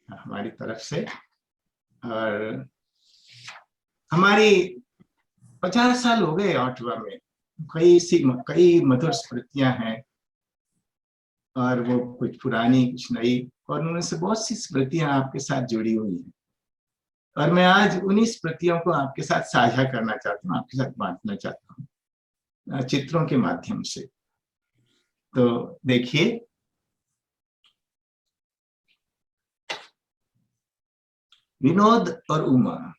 S10: हमारी तरफ से। और हमारी 50 साल हो गए ऑटवा में, कई मधुर स्मृतियां हैं, और वो कुछ पुरानी कुछ नई, और उनमें से बहुत सी स्मृतियां आपके साथ जुड़ी हुई हैं। और मैं आज उन्हीं स्मृतियों को आपके साथ साझा करना चाहता हूँ, आपके साथ बांटना चाहता हूँ चित्रों के माध्यम से। तो देखिए, विनोद और Uma,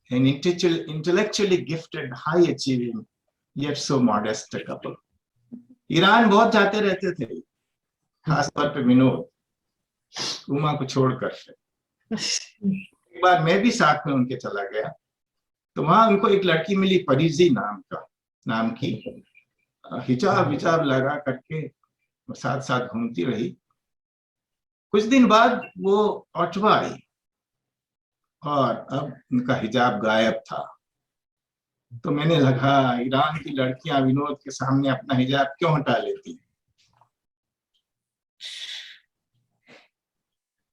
S10: an intellectually gifted, high achieving yet so modest couple. Iran बहुत जाते रहते थे, खासतौर पे विनोद, उमा को छोड़कर। एक बार मैं भी साथ में उनके चला गया, तो वहां उनको एक लड़की मिली, परीजी नाम की, हिजाब विजाब लगा करके साथ साथ घूमती रही। कुछ दिन बाद वो ऑटवा आई और अब उनका हिजाब गायब था। तो मैंने लगा, ईरान की लड़कियां विनोद के सामने अपना हिजाब क्यों हटा लेती?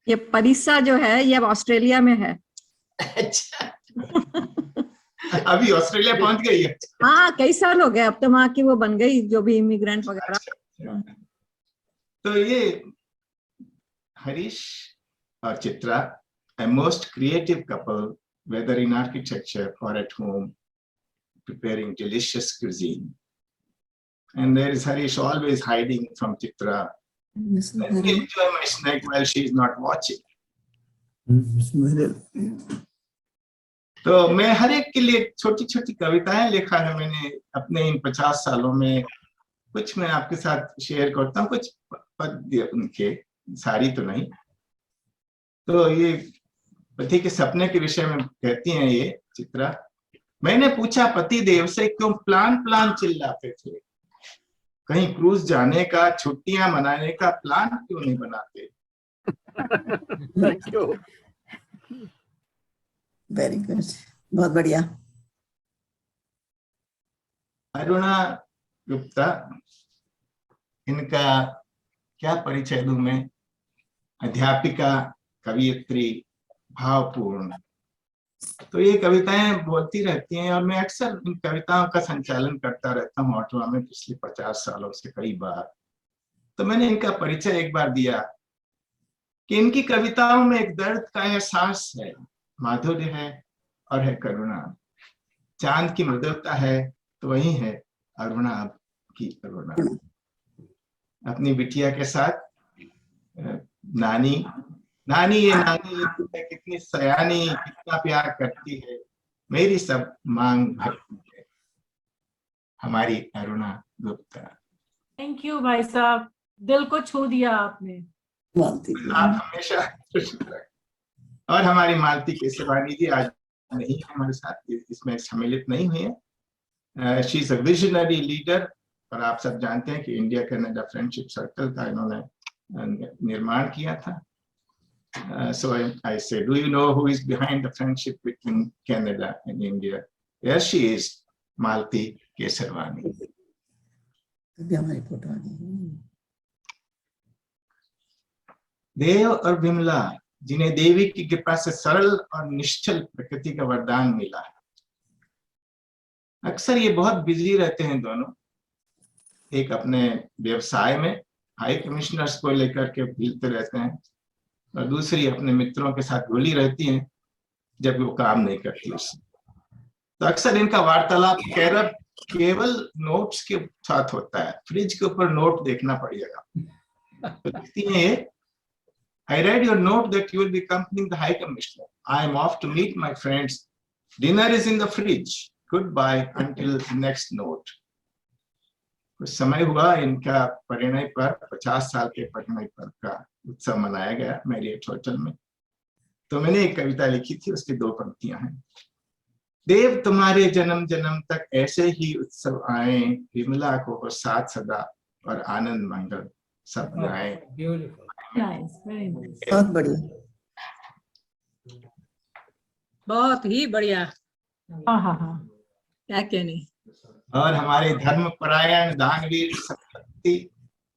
S7: ये परीसा जो है ये अब ऑस्ट्रेलिया में है।
S10: अच्छा। अभी ऑस्ट्रेलिया पहुंच गई है?
S7: हाँ, कई साल हो गए, अब तो वहाँ की वो बन गई, जो भी इमिग्रेंट वगैरह।
S10: तो ये हरीश और Chitra, a most creative couple, whether in architecture or at home, preparing delicious cuisine. And there is Harish always hiding from Chitra. Let me enjoy my snack while she is not watching. तो मैं हर एक के लिए छोटी छोटी कविताएं लिखा है मैंने अपने इन 50 सालों में। कुछ मैं आपके साथ शेयर करता हूँ, कुछ पद्य उनके, सारी तो नहीं। तो ये पति के सपने के विषय में कहती हैं ये चित्रा। मैंने पूछा पति देव से, क्यों प्लान चिल्लाते थे? कहीं क्रूज जाने का, छुट्टियां मनाने का प्लान क्यों नहीं बनाते?
S20: वेरी गुड, बहुत बढ़िया।
S10: अरुणा गुप्ता, इनका क्या परिचय दूं मैं? अध्यापिका, कवियत्री, भावपूर्ण। तो ये कविताएं बोलती रहती हैं और मैं अक्सर इन कविताओं का संचालन करता रहता हूँ ऑटवा में पिछले 50 सालों से कई बार। तो मैंने इनका परिचय एक बार दिया कि इनकी कविताओं में एक दर्द का एहसास है, माधुर्य है और है करुणा। चांद की मृदुता है तो वही है अरुणा की करुणा। अपनी बिटिया के साथ नानी ये कितनी सयानी, कितना प्यार करती है, मेरी सब मांग भरती है। हमारी अरुणा गुप्ता।
S1: थैंक यू भाई साहब, दिल को छू दिया आपने।
S10: आप हमेशा खुश रहे। और हमारी मालती केसरवानी जी आज नहीं है हमारे साथ, इसमें सम्मिलित नहीं हुई है। She is a visionary leader, और आप सब जानते हैं कि इंडिया कनाडा फ्रेंडशिप सर्कल का इन्होंने निर्माण किया था। So I say, do you know who is behind the friendship between Canada and India? Yes, she is Malti Kesarwani. देव और विमला, जिन्हें देवी की कृपा से सरल और निश्चल प्रकृति का वरदान मिला है। अक्सर ये बहुत बिजी रहते हैं दोनों, एक अपने व्यवसाय में हाई कमिश्नर्स को लेकर के मिलते रहते हैं, और दूसरी अपने मित्रों के साथ घुली रहती हैं जब वो काम नहीं करती उससे। तो अक्सर इनका वार्तालाप केवल नोट्स के साथ होता है, फ्रिज के ऊपर नोट देखना पड़ेगा। तो लिखती हैं ये, I read your note that you will be accompanying the High Commissioner. I am off to meet my friends. Dinner is in the fridge. Goodbye until the next note. कुछ समय हुआ इनका परिणय पर, 50 साल के परिणय पर का उत्सव मनाया गया मैरियट होटल में। तो मैंने एक कविता लिखी थी, उसकी 2 पंक्तियां हैं। देव तुम्हारे जन्म जन्म तक ऐसे ही उत्सव आए, विमला को हो साथ सदा और आनंद मंगल सब गाएं।
S20: बहुत बढ़िया,
S7: बहुत ही बढ़िया।
S1: हाँ हाँ हाँ,
S7: क्या कहने।
S10: और हमारे धर्म परायण दानवीर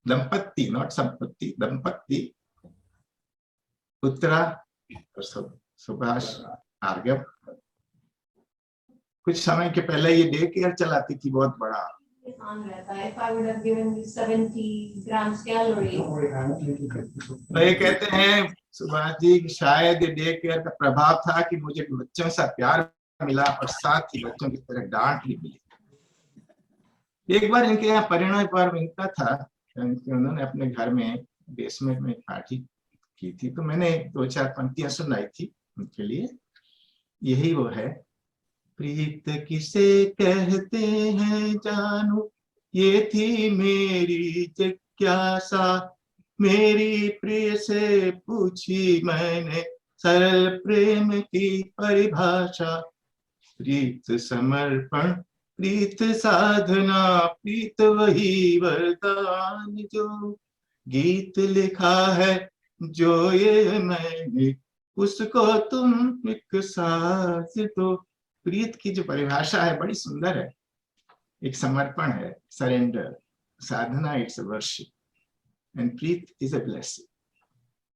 S10: दंपत्ति, नॉट संपत्ति, दंपत्ति उत्तरा और सुभाष भार्गव, कुछ समय के पहले ये डे केयर चलाती थी बहुत बड़ा।
S15: If I would have given you 70 grams calorie.
S10: तो ये कहते हैं सुभाष जी, शायद ये डे केयर का प्रभाव था कि मुझे बच्चों से प्यार मिला और साथ ही बच्चों की तरह डांट भी मिली। एक बार इनके यहाँ परिणय पर्व इनका था, उन्होंने अपने घर में बेसमेंट में पार्टी की थी, तो मैंने 2-4 पंक्तियां सुनाई थी उनके लिए। यही वो है, प्रीत किसे कहते हैं जानू, ये थी मेरी जिज्ञासा, मेरी प्रिय से पूछी मैंने सरल प्रेम की परिभाषा। प्रीत समर्पण, प्रीत साधना, प्रीत वही वरदान जो गीत लिखा है जो ये मैंने, उसको तुम एक साथ दो। प्रीत की जो परिभाषा है बड़ी सुंदर है, एक समर्पण है, surrender, Sadhana it's a worship, and Preet is a blessing.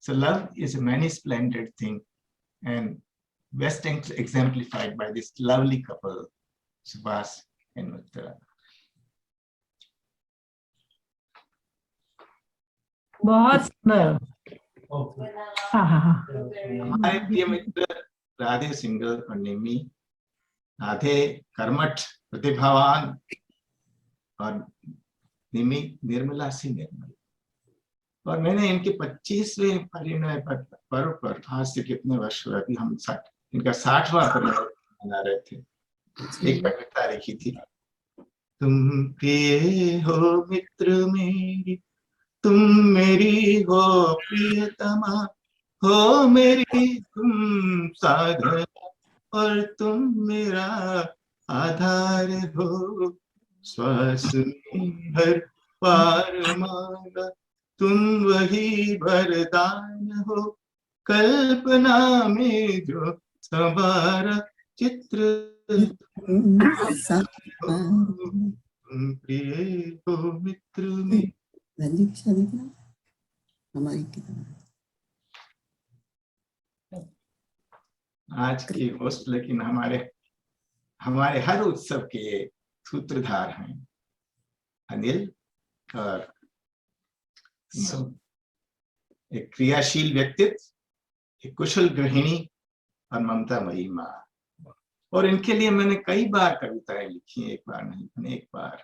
S10: So love is a many splendid thing and best exemplified by this lovely couple, Subhas and Uttara.
S1: बहुत सुंदर। हाँ हाँ हाँ।
S10: हमारे प्रिय मित्र राधे सिंगल और निमी, राधे कर्मठ प्रतिभावान और निमी निर्मला सी निर्मल। और मैंने इनके 25वें परिणय पर्व पर आज से कितने वर्ष हुए, अभी हम इनका 60वां परिणय मना रहे थे, एक कविता लिखी थी। तुम प्रिय हो मित्र मेरी, तुम मेरी हो प्रियतमा, हो मेरी तुम साधना और तुम मेरा आधार हो। श्वास में हर पार मांगा तुम वही वरदान हो, कल्पना में जो सवारा चित्र प्रिय हो मित्र में।
S20: हमारी
S10: आज की होस्ट लेकिन हमारे हर उत्सव के सूत्रधार हैं अनिल और एक क्रियाशील व्यक्तित्व, एक कुशल गृहिणी और ममता मई माँ। और इनके लिए मैंने कई बार कविताएं लिखी, एक बार नहीं अनेक बार।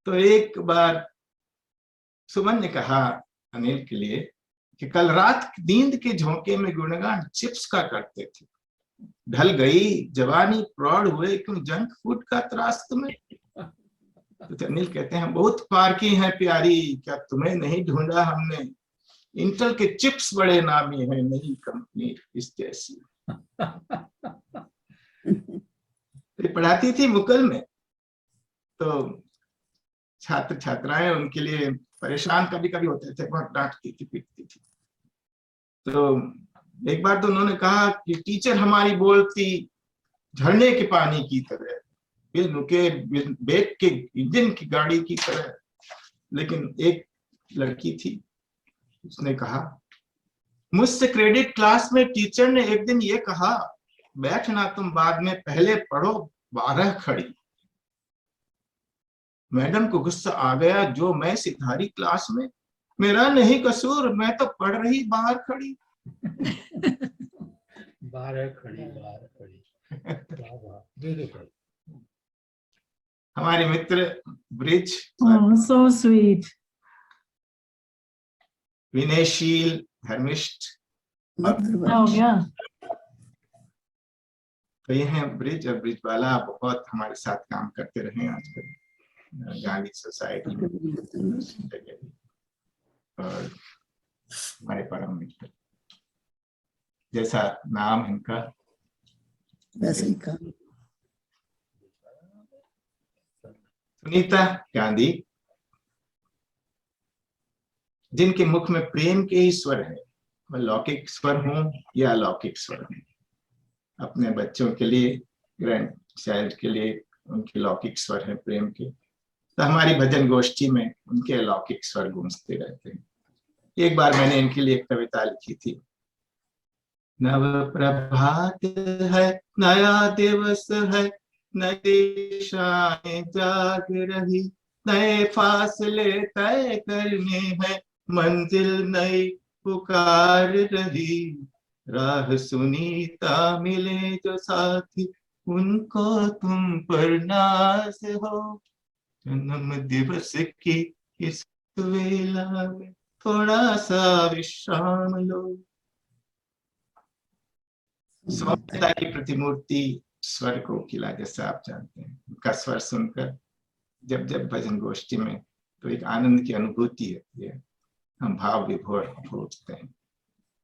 S10: तो एक बार सुमन ने कहा अनिल के लिए कि कल रात नींद के झोंके में गुणगान चिप्स का करते थे, ढल गई जवानी प्रौढ़ हुए क्यों जंक फूड का त्रास तुम्हें। तो अनिल कहते हैं बहुत पार की है प्यारी, क्या तुम्हें नहीं ढूंढा हमने, इंटेल के चिप्स बड़े नामी हैं, नई कंपनी इस जैसी। तो पढ़ाती थी मुकल में, तो छात्र छात्राएं उनके लिए परेशान कभी कभी होते थे, बहुत डांटती थी पीटती थी। तो एक बार तो उन्होंने कहा कि टीचर हमारी बोलती झरने के पानी की तरह, बेक के इंजन की गाड़ी की तरह। लेकिन एक लड़की थी, उसने कहा मुझसे क्रेडिट क्लास में टीचर ने एक दिन ये कहा, बैठना तुम बाद में, पहले पढ़ो 12 खड़ी। मैडम को गुस्सा आ गया, जो मैं सिधारी क्लास में, मेरा नहीं कसूर, मैं तो पढ़ रही बाहर खड़ी।
S5: 12 खड़ी।
S10: हमारे मित्र ब्रिज,
S1: सो स्वीट,
S10: विनयशील, धर्मिष्ठ,
S1: हो गया।
S10: तो ये हैं ब्रिज और ब्रिज वाला, बहुत हमारे साथ काम करते रहे आजकल गांधी सोसाइटी में, और हमारे परम मित्र, जैसा नाम इनका
S20: वैसे ही काम।
S10: सुनीता गांधी, जिनके मुख में प्रेम के ही स्वर है, वह लौकिक स्वर हों या अलौकिक स्वर हों, अपने बच्चों के लिए, ग्रैंड चाइल्ड के लिए उनके लौकिक स्वर है प्रेम के। तो हमारी भजन गोष्ठी में उनके अलौकिक स्वर गूंजते रहते हैं। एक बार मैंने इनके लिए एक कविता लिखी थी, नव प्रभात है, नया दिवस है, नई दिशाएं जाग रही, नए फासले तय करने हैं, मंजिल नई पुकार रही, राह सुनीता मिले जो साथी, उनको तुम पर नाज हो, जन्म दिवस की इस वेला में थोड़ा सा विश्राम लो। सौम्यता की प्रतिमूर्ति स्वर कोकिला, जैसा आप जानते हैं, उनका स्वर सुनकर जब जब भजन गोष्ठी में तो एक आनंद की अनुभूति होती है, हम भाव विभोर हो उठते हैं।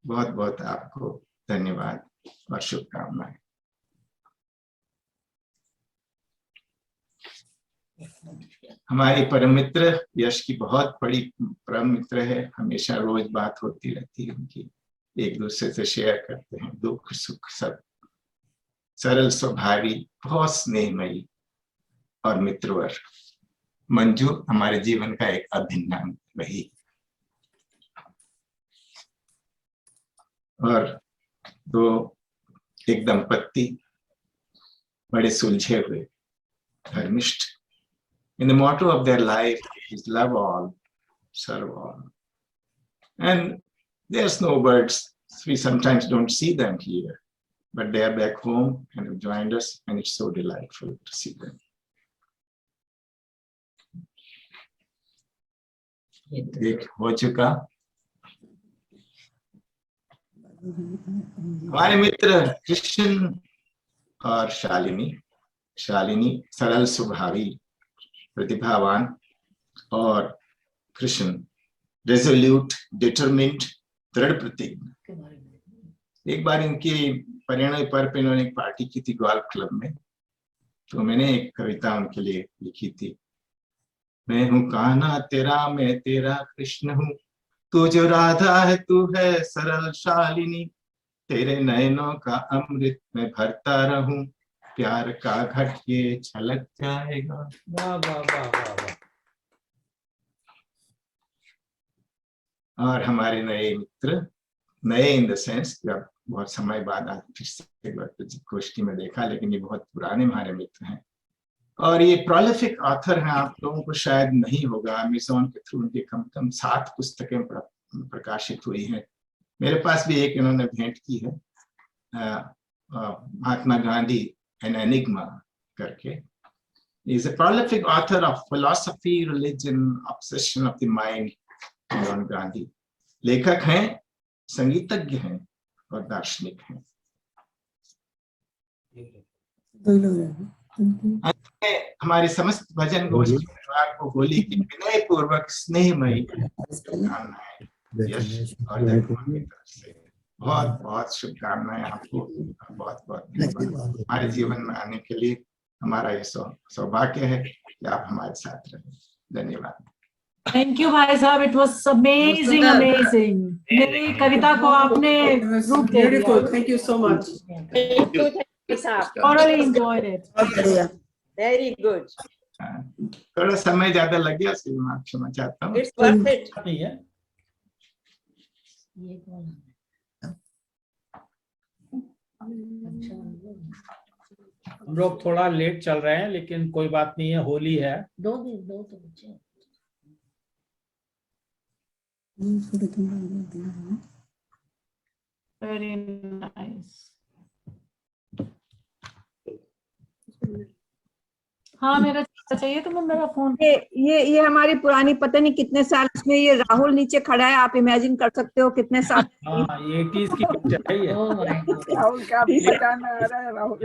S10: बहुत बहुत आपको धन्यवाद और शुभकामनाएं। हमारी परम मित्र यश की बहुत बड़ी परम मित्र है, हमेशा रोज बात होती रहती है उनकी, एक दूसरे से शेयर करते हैं दुख सुख सब, सरल स्वभावी, बहुत स्नेहमयी और मित्रवर। मंजू हमारे जीवन का एक अभिन्न अंग रही, और दो एक दंपत्ति बड़े सुलझे हुए, धर्मिष्ठ। In the motto of their life is love all, serve all. And they are snowbirds. We sometimes don't see them here, but they are back home and have joined us, and it's so delightful to see them. एक हो चुका। हमारे मित्र कृष्ण और शालिनी, शालिनी सरल स्वभावी, प्रतिभावान, और Krishna resolute, determined, दृढ़ प्रतिज्ञ। एक बार इनकी परिणय पर इन्होंने एक पार्टी की थी गोल्फ क्लब में, तो मैंने एक कविता उनके लिए लिखी थी, मैं हूँ कान्हा तेरा, मैं तेरा कृष्ण हूँ, तू जो राधा है तू है सरल शालिनी, तेरे नयनों का अमृत मैं भरता रहूं, प्यार का घट ये छलक जाएगा।
S5: वाह वाह वाह वाह वाह।
S10: और हमारे नए मित्र, नए इन द सेंस बहुत समय बाद आज फिर से गोष्ठी में देखा, लेकिन ये बहुत पुराने हमारे मित्र हैं, और ये प्रोलिफिक ऑथर हैं। आप लोगों को शायद नहीं होगा, अमेज़न के थ्रू उनकी कम से कम 7 पुस्तकें प्रकाशित हुई हैं। मेरे पास भी एक इन्होंने भेंट की है, महात्मा गांधी एन एनिग्मा करके। He is a prolific author of philosophy, religion, obsession of the mind, John Gandhi. लेखक हैं, संगीतज्ञ हैं और दार्शनिक हैं। हमारे समस्त भजन गोष्ठी परिवार को होली की विनय पूर्वक स्नेहमयी शुभकामनाएं यश और जगमोहन की तरफ से बहुत बहुत शुभकामनाएं आपको। बहुत बहुत धन्यवाद हमारे जीवन में आने के लिए। हमारा ये सौभाग्य है कि आप हमारे साथ रहे। धन्यवाद।
S1: थैंक यू भाई साहब, इट वाज अमेजिंग अमेजिंग। मेरी कविता को आपने रूप दे दिया।
S17: Thank you so much.
S1: Thoroughly enjoyed it.
S12: Very good.
S10: थोड़ा समय ज्यादा लग गया, इसलिए मैं क्षमा चाहता हूँ।
S12: It's worth it.
S5: नहीं है। हम लोग थोड़ा लेट चल रहे हैं, लेकिन कोई बात नहीं है, होली है।
S15: दो तो बच्चे।
S1: Very nice. हाँ मेरा चाहिए तो मैं मेरा फोन।
S7: ये हमारी पुरानी, पता नहीं कितने साल इसमें, ये राहुल नीचे खड़ा है, आप इमेजिन कर सकते हो कितने साल।
S5: हाँ, ये 80s की पिक्चर है ये।
S7: राहुल का अभी पता नहीं आ रहा है। राहुल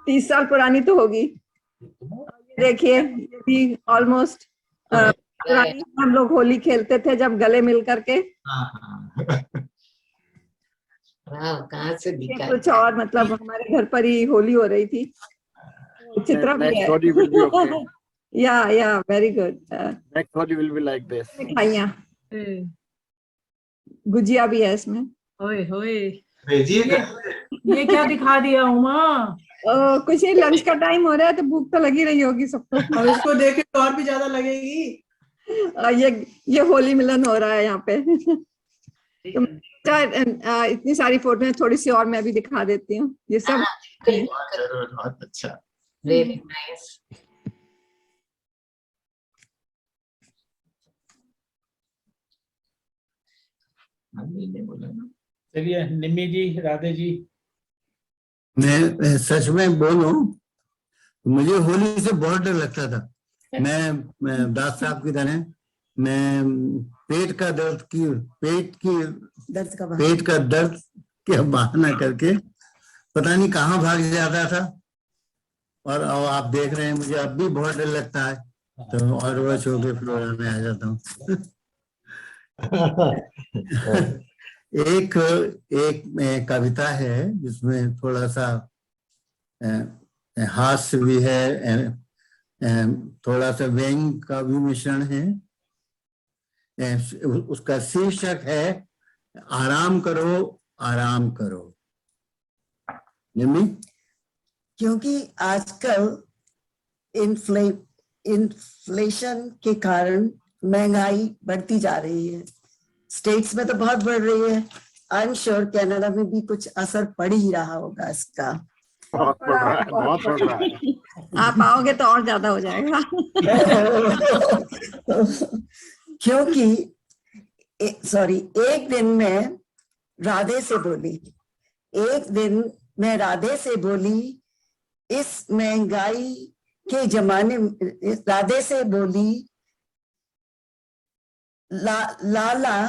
S7: 30 साल पुरानी तो होगी। देखिए ये भी ऑलमोस्ट पुरानी, हम लोग होली खेलते थे जब गले मिल करके।
S19: कहाँ से दिखा?
S7: कुछ और मतलब हमारे घर पर ही होली हो रही थी। चित्रा भी है। या very good.
S13: Next Holi will be like this.
S7: मिठाइयाँ, गुजिया भी है इसमें।
S1: ओए होए,
S10: भेजिएगा।
S1: ये क्या दिखा दिया उमा?
S7: कुछ नहीं, लंच का टाइम हो रहा है तो भूख तो लगी रही होगी सबको।
S17: और इसको देखे तो और भी ज्यादा लगेगी।
S7: ये होली मिलन हो रहा है यहाँ पे। इतनी सारी फोटो है, थोड़ी सी और मैं भी दिखा देती हूँ। ये सब
S10: जरूर, बहुत अच्छा।
S19: Very nice.
S5: चलिए निम्मी जी, राधे जी।
S21: मैं सच में बोलूं, मुझे होली से बहुत डर लगता था। मैं दास साहब की तरह मैं पेट का दर्द के बहाना करके पता नहीं कहाँ भाग जाता था। और आप देख रहे हैं मुझे अब भी बहुत डर लगता है, तो और वश होके फ्लोरा में आ जाता हूँ। एक कविता है जिसमें थोड़ा सा हास्य भी है, थोड़ा सा व्यंग का भी मिश्रण है। उसका शीर्षक है आराम करो आराम करो। निम्मी?
S20: क्योंकि आजकल इन्फ्लेशन के कारण महंगाई बढ़ती जा रही है। स्टेट्स में तो बहुत बढ़ रही है। आई एम श्योर कनाडा में भी कुछ असर पड़ ही रहा होगा इसका।
S13: बहुत बढ़ रहा है।
S7: आप आओगे तो और ज्यादा हो जाएगा।
S20: क्योंकि एक दिन मैं राधे से बोली, इस महंगाई के जमाने में राधे से बोली, लाला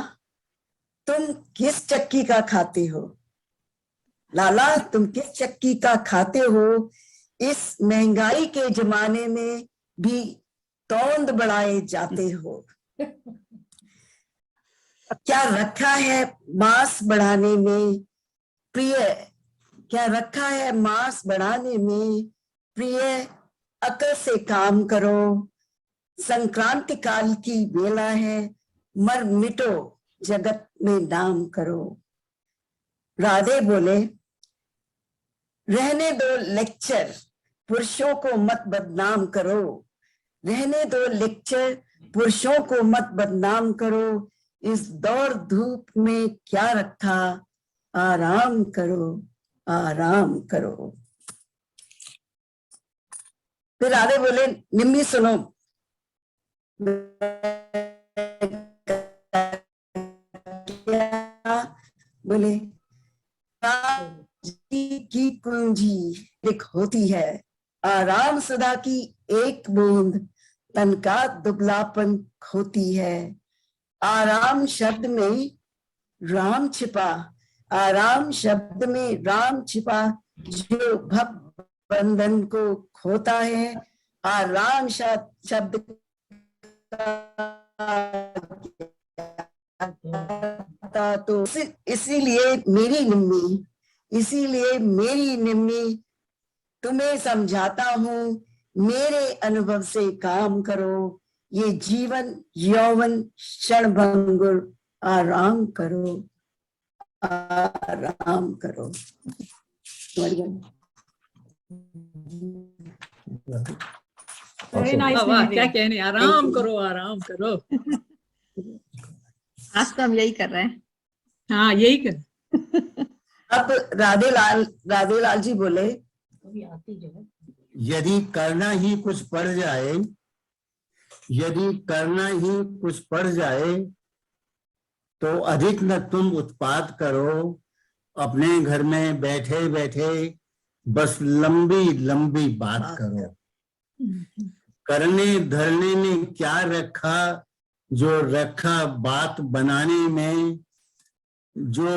S20: तुम किस चक्की का खाते हो? लाला तुम किस चक्की का खाते हो? इस महंगाई के जमाने में भी तौंद बढ़ाए जाते हो। क्या रखा है मांस बढ़ाने में प्रिय? क्या रखा है मांस बढ़ाने में प्रिय? अकल से काम करो, संक्रांति काल की बेला है, मर मिटो जगत में नाम करो। राधे बोले, रहने दो लेक्चर, पुरुषों को मत बदनाम करो। रहने दो लेक्चर, पुरुषों को मत बदनाम करो। इस दौड़ धूप में क्या रखा, आराम करो आराम करो। फिर राधे बोले, निम्मी सुनो, बोले की कुंजी एक होती है, आराम सदा की एक बूंद तन का दुबलापन खोती है। आराम शब्द में राम छिपा, आराम शब्द में राम छिपा, जो भव बंधन को खोता है। आराम शब्द तो इसीलिए मेरी निम्मी तुम्हें समझाता हूँ, मेरे अनुभव से काम करो, ये जीवन यौवन क्षणभंगुर, आराम करो, आराम करो।
S1: Very nice,
S7: वाह,
S1: Nidhi.
S7: क्या कहने, आराम करो, आराम करो। आज तो हम यही कर रहे हैं। हाँ, यही कर।
S20: अब राधे लाल जी बोले,
S21: यदि करना ही कुछ पड़ जाए, यदि करना ही कुछ पड़ जाए, तो अधिक न तुम उत्पात करो, अपने घर में बैठे बैठे बस लंबी लंबी बात करो। करने धरने में क्या रखा, जो रखा बात बनाने में, जो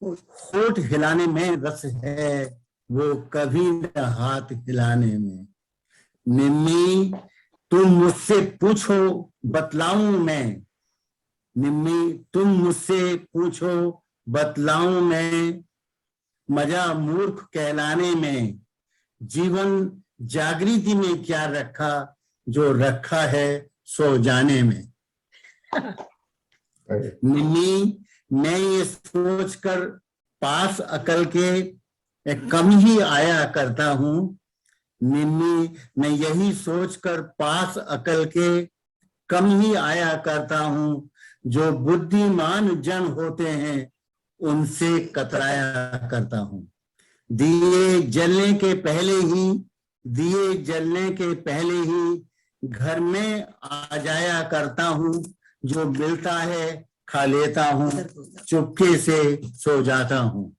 S21: होठ हिलाने में रस है, वो कभी न हाथ हिलाने में। निम्मी तुम मुझसे पूछो बतलाऊं मैं, निम्मी तुम मुझसे पूछो बतलाऊं मैं, मजा मूर्ख कहलाने में, जीवन जागृति में क्या रखा, जो रखा है सो जाने में। निम्मी मैं ये सोचकर पास अकल के कम ही आया करता हूँ, निम्मी मैं यही सोचकर पास अकल के कम ही आया करता हूँ, जो बुद्धिमान जन होते हैं उनसे कतराया करता हूँ। दिए जलने के पहले ही घर में आ जाया करता हूँ, जो मिलता है खा लेता हूँ, चुपके से सो जाता हूँ,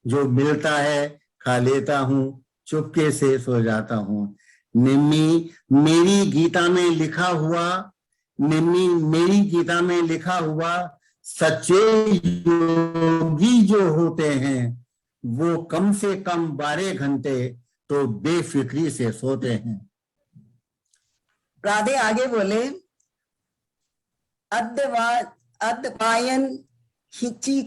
S21: जो मिलता है खा लेता हूँ, चुपके से सो जाता हूँ। निम्मी मेरी गीता में लिखा हुआ, निम्मी मेरी गीता में लिखा हुआ, सच्चे योगी जो होते हैं वो कम से कम 12 घंटे तो बेफिक्री से सोते हैं।
S20: राधे आगे बोले, अद्वायन खिंची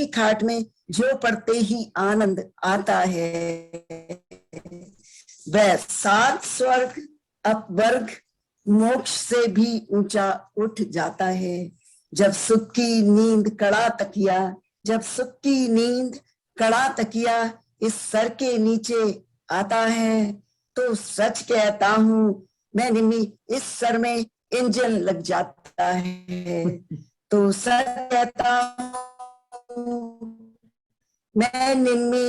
S20: खाट में जो पड़ते ही आनंद आता है, वह 7 स्वर्ग अपवर्ग मोक्ष से भी ऊंचा उठ जाता है। जब सुख की नींद कड़ा तकिया इस सर के नीचे आता है, तो सच कहता हूँ मैं निम्मी इस सर में इंजन लग जाता है, तो सच कहता हूँ मैं निम्मी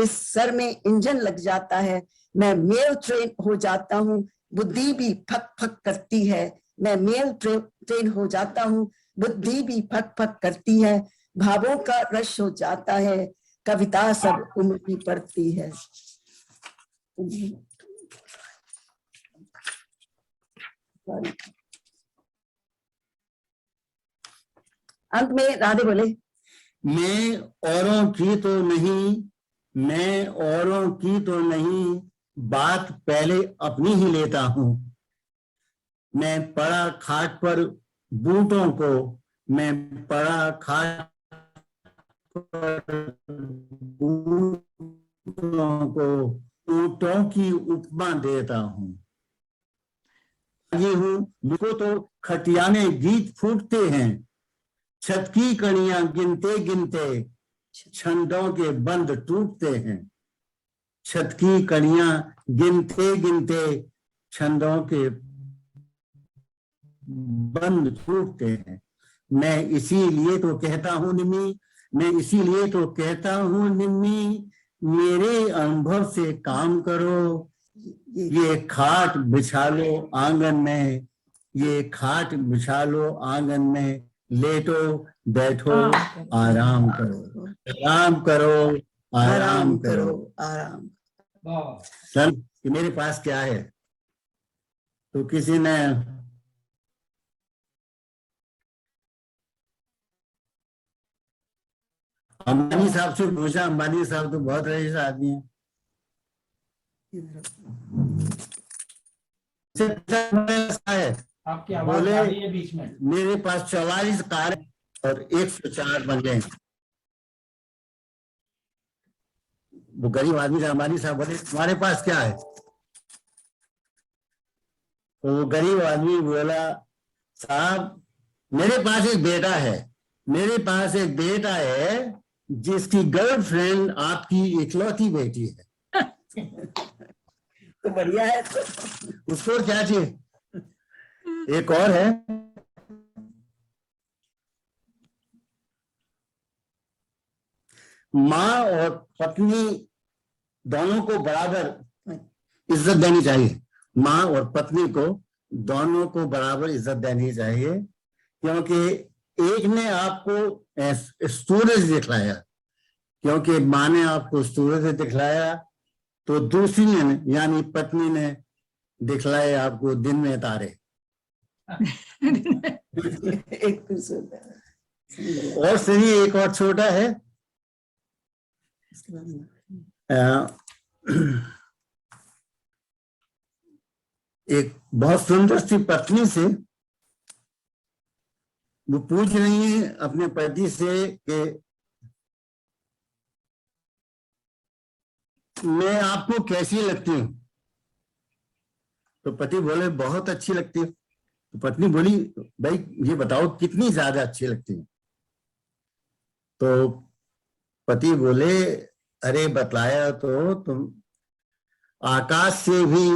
S20: इस सर में इंजन लग जाता है। मैं मेल ट्रेन हो जाता हूँ, बुद्धि भी फक फक करती है। मैं मेल ट्रेन हो जाता हूँ, बुद्धि भी फक फक करती है। भावों का रश हो जाता है, कविता सब उमड़ी पड़ती है। अंत में राधे बोले,
S21: मैं औरों की तो नहीं बात पहले अपनी ही लेता हूँ। मैं पड़ा खाट पर बूटों को, मैं पड़ा खाट पर बूटों को ऊँटों की उपमा देता हूँ। ये हूँ मुझको तो खटिया में गीत फूटते हैं, छत की कड़ियां गिनते गिनते छंदों के बंद टूटते हैं। छत की कड़ियां गिनते गिनते छंदों के बंद टूटते हैं। मैं इसीलिए तो कहता हूँ निम्मी, मेरे अनुभव से काम करो। ये खाट बिछा लो आंगन में, ये खाट बिछा लो आंगन में, लेटो बैठो आराम करो, आराम करो, आराम करो,
S20: आराम।
S21: सर मेरे पास क्या है? तो किसी ने अंबानी साहब से पूछा, अंबानी साहब तो बहुत रईस आदमी है। है
S5: आपकी आवाज
S21: बोले
S5: आ रही है बीच में।
S21: मेरे पास 44 कार और 104 बंगले हैं। वो गरीब आदमी से अंबानी साहब बोले तुम्हारे पास क्या है? तो वो गरीब आदमी बोला साहब मेरे पास एक बेटा है, मेरे पास एक बेटा है जिसकी गर्लफ्रेंड आपकी इकलौती बेटी है।
S20: तो बढ़िया है।
S21: उसको क्या चाहिए? एक और है, माँ और पत्नी दोनों को बराबर इज्जत देनी चाहिए। माँ और पत्नी को दोनों को बराबर इज्जत देनी चाहिए, क्योंकि एक ने आपको सूरज दिखलाया, क्योंकि माँ ने आपको सूरज दिखलाया तो दूसरी ने यानी पत्नी ने दिखलाए आपको दिन में तारे। और सही एक और छोटा है, एक बहुत सुंदर सी पत्नी से वो पूछ रही है अपने पति से कि मैं आपको कैसी लगती हूँ? तो पति बोले बहुत अच्छी लगती है। तो पत्नी बोली भाई ये बताओ कितनी ज्यादा अच्छी लगती है? तो पति बोले अरे बतलाया तो तुम आकाश से भी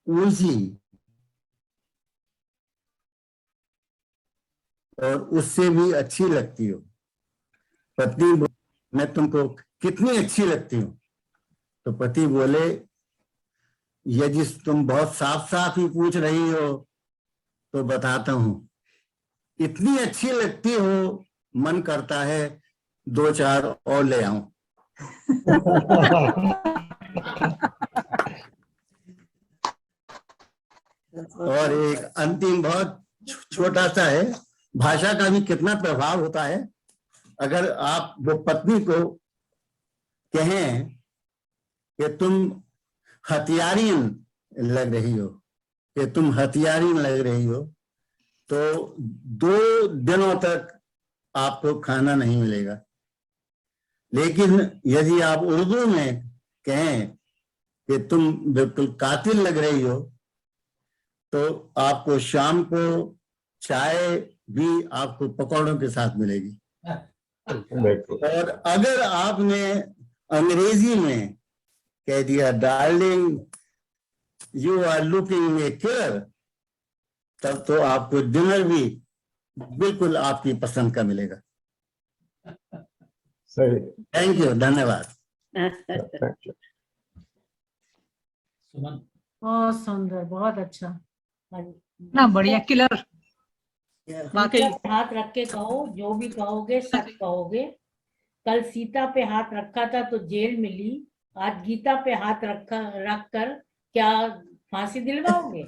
S21: ऊंची और उससे भी अच्छी लगती हो। पत्नी मैं तुमको कितनी अच्छी लगती हूँ? तो पति बोले यदि तुम बहुत साफ साफ ही पूछ रही हो तो बताता हूँ, इतनी अच्छी लगती हो मन करता है 2-4 और ले आऊं। और एक अंतिम बहुत छोटा सा है, भाषा का भी कितना प्रभाव होता है। अगर आप वो पत्नी को कहें कि तुम हथियारीन लग रही हो, कि तुम हथियारीन लग रही हो, तो 2 दिनों तक आपको खाना नहीं मिलेगा। लेकिन यदि आप उर्दू में कहें कि तुम बिल्कुल कातिल लग रही हो, तो आपको शाम को चाय भी आपको पकौड़ों के साथ मिलेगी। और अगर आपने अंग्रेजी में कह दिया darling you are looking a killer, तब तो आपको डिनर भी बिल्कुल आपकी पसंद का मिलेगा।
S11: सही।
S21: थैंक यू, धन्यवाद।
S1: बहुत सुंदर, बहुत अच्छा।
S3: ना बढ़िया किलर।
S22: वाकई हाथ रख के कहो, जो भी कहोगे सच कहोगे। कल सीता पे हाथ रखा था तो जेल मिली, आज गीता पे हाथ रख कर क्या फांसी दिलवाओगे?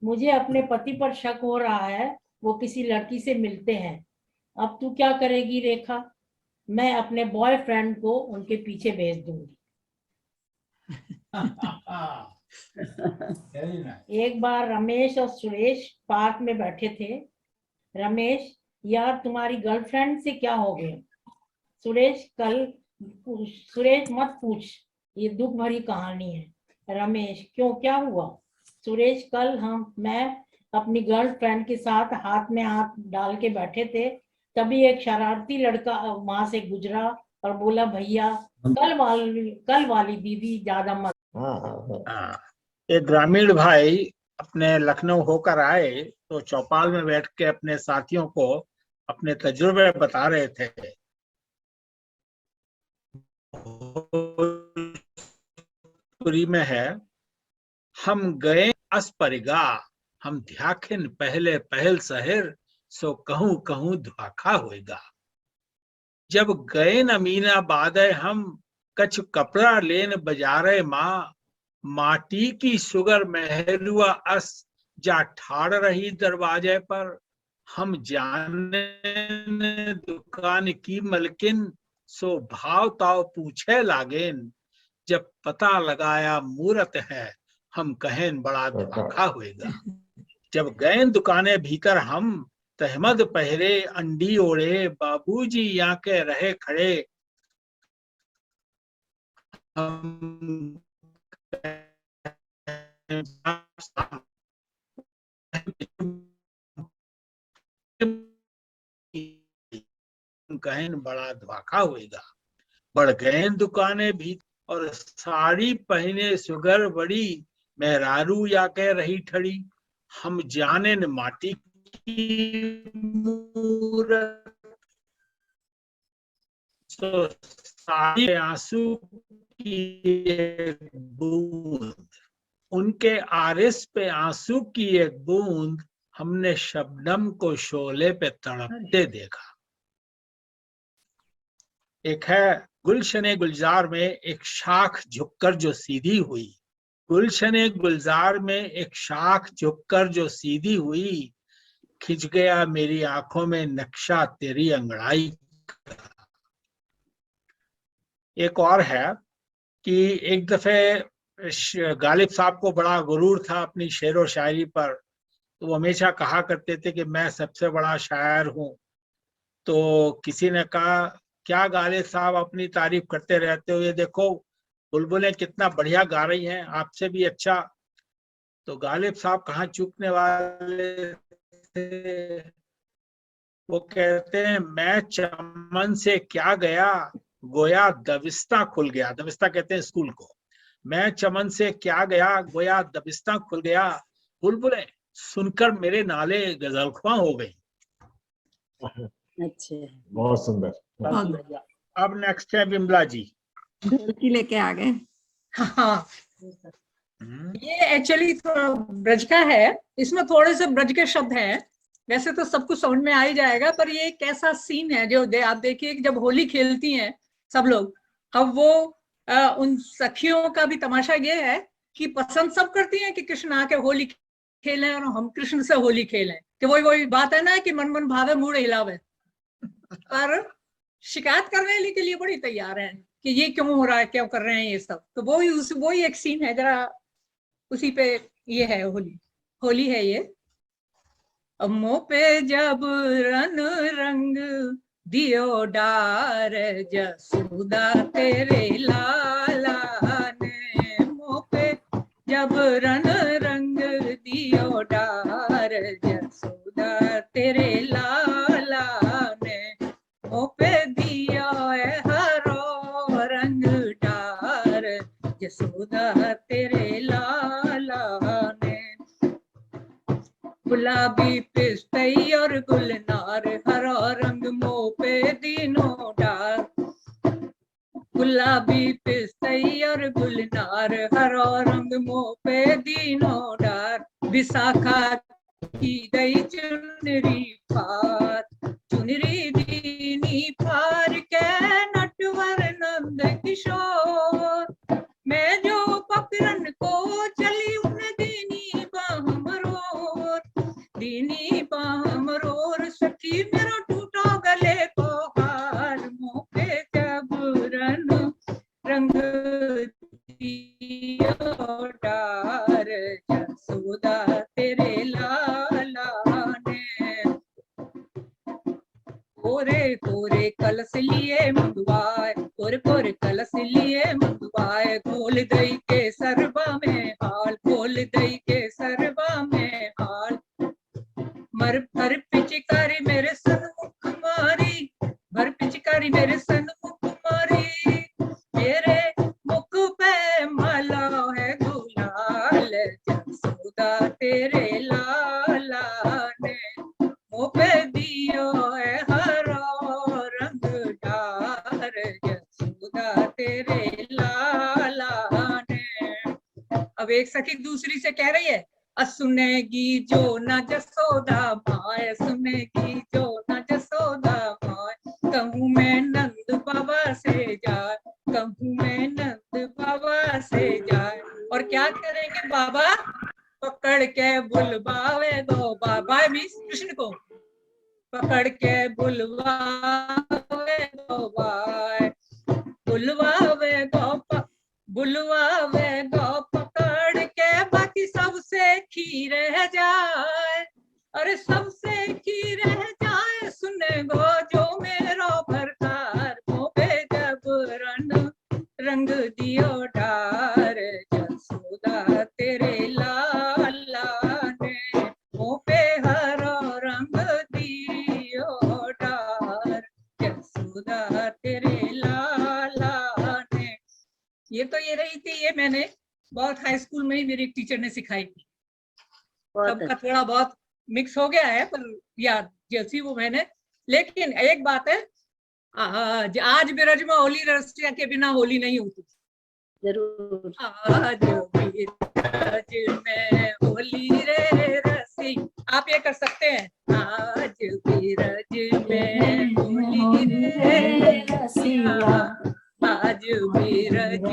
S22: मुझे अपने पति पर शक हो रहा है, वो किसी लड़की से मिलते हैं। अब तू क्या करेगी रेखा? मैं अपने बॉयफ्रेंड को उनके पीछे भेज दूंगी। एक बार रमेश और सुरेश पार्क में बैठे थे। रमेश, यार तुम्हारी गर्लफ्रेंड से क्या हो गया? सुरेश मत पूछ, ये दुख भरी कहानी है। रमेश, क्यों, क्या हुआ? सुरेश, कल मैं अपनी गर्लफ्रेंड के साथ हाथ में हाथ डाल के बैठे थे, तभी एक शरारती लड़का वहां से गुजरा और बोला भैया कल वाली बीवी ज्यादा मत।
S5: एक ग्रामीण भाई अपने लखनऊ होकर आए तो चौपाल में बैठ के अपने साथियों को अपने तजुर्बे बता रहे थे। में है, हम गए अस्परिगा, हम ध्याखिन पहले पहल शहर, सो कहूं कहूं ध्वाखा होएगा। जब गए न मीना बादे हम, कछ कपड़ा लेन बजारे माँ, माटी की सुगर महरुआ अस जा ठाड़ रही दरवाजे पर। हम जाने दुकान की मलकिन, सो भाव ताव पूछे लागेन, जब पता लगाया मूरत है, हम कहें बड़ा धोखा होएगा। जब गए दुकाने भीतर हम, तहमद पहरे अंडी ओढ़े, बाबूजी यहाँ के रहे खड़े, हम कहें बड़ा धोखा होएगा। बढ़ गए दुकाने भी और साड़ी पहने सुगर बड़ी, मेहरारू या कह रही ठड़ी, हम जाने न माटी की मूरत, तो साड़ी आंसू की एक बूंद, उनके आरिस पे आंसू की एक बूंद, हमने शबनम को शोले पे तड़पते देखा। एक है गुलशने गुलजार में एक शाख झुककर जो सीधी हुई, गुलशने गुलजार में एक शाख झुककर जो सीधी हुई, खिंच गया मेरी आंखों में नक्शा तेरी अंगड़ाई का। एक और है कि एक दफे गालिब साहब को बड़ा गुरूर था अपनी शेर व शायरी पर, तो वो हमेशा कहा करते थे कि मैं सबसे बड़ा शायर हूँ। तो किसी ने कहा, क्या गालिब साहब अपनी तारीफ करते रहते हो, ये देखो बुलबुलें कितना बढ़िया गा रही हैं, आपसे भी अच्छा। तो गालिब साहब कहाँ चूकने वाले थे, वो कहते हैं मैं चमन से क्या गया, गोया दबिस्ता खुल गया। दबिस्ता कहते हैं स्कूल को। मैं चमन से क्या गया, गोया दबिस्ता खुल गया, बुलबुलें सुनकर मेरे नाले गजलख्वां हो गई।
S7: अच्छा,
S11: बहुत सुंदर।
S5: अब नेक्स्ट है विमला जी।
S7: ढोलकी लेके आ गए।
S3: हाँ, ये एक्चुअली थोड़ा ब्रज का है, इसमें थोड़े से ब्रज के शब्द हैं। वैसे तो सब कुछ समझ में आ ही जाएगा, पर ये एक ऐसा सीन है जो आप देखिए कि जब होली खेलती हैं सब लोग, अब वो उन सखियों का भी तमाशा ये है कि पसंद सब करती हैं कि कृष्ण आके होली खेलें और हम कृष्ण से होली खेलें, कि वही बात है ना कि मन मन भावे मूड हिलावे, पर शिकायत करने के लिए बड़ी तैयार हैं कि ये क्यों हो रहा है, क्या कर रहे हैं ये सब। तो वही एक सीन है, जरा उसी पे ये है, होली है ये। मुँह पे जब रन रंग दियो डार, जसोदा तेरे लाला ने, मुँह पे जब रन रंग दियो डार, जसोदा तेरे लाला ने, मुँह पे दिया हरो रंग डार, जसोदा तेरे लाला ने। गुलाबी पिस्तई और गुलनार, हरा रंग मुँह पे दीनों डार, गुलाबी पिस्तई और गुलनार, हरा रंग मुँह पे दीनों डार, विशाखा की गई चुनरी फार, चुनरी दीनी फार के नटवर नंद किशोर, मैं जो पकड़न को चली उन दीनी बाहमरोर, दीनी बाहमरोर, सखी मेरा टूटा गले को हार, मुँह पे जब रंग दियो डार, जसोदा तेरे लाला ने। कोरे कोरे कलश लिए मंगवाए, कोरे कोरे कलश लिए मंगवाए, घोल दई के सरबा में हाल, घोल दई के सरबा में हाल, मर भर पिचकारी मेरे सन्मुख मारी, भर पिचकारी मेरे सन्मुख मारी, मेरे मुख पे माला है गुलाल, जसोदा तेरे लाला ने, मुँह पे दियो है हरा रंग डार, जसोदा तेरे लाला ने। अब एक सखी दूसरी से कह रही है, सुनेगी जो न जसोदा माय, सुनेगी जो न जसोदा माय, कहूँ मैं नंद बाबा से जाए, कहूँ मैं नंद बाबा से जाए। और क्या करेंगे बाबा, पकड़ के बुलवावे दो, बाबा भी कृष्ण को पकड़ के बुलवावे दो बाय, बुलवा वे गौ पकड़ के बाकी सबसे खी रह जाए, अरे सबसे खी रह जाए, सुने गो जो मेरो भरकार मोबे जब रंग दियो डार, जसोदा तेरे लाला ने मोबे हरो रंग दियो डार, जसोदा तेरे लाला ने। ये तो ये रही थी, ये मैंने बहुत हाई स्कूल में ही मेरी एक टीचर ने सिखाई थी। सबका थोड़ा बहुत मिक्स हो गया है पर याद जैसी वो मैंने। लेकिन एक बात है, आज बिरज में होली रसिया के बिना होली नहीं होती।
S7: जरूर।
S3: आज बिरज में होली रे रसी, आप ये कर सकते हैं। आज बिरज में होली रे रसिया, आज बिरज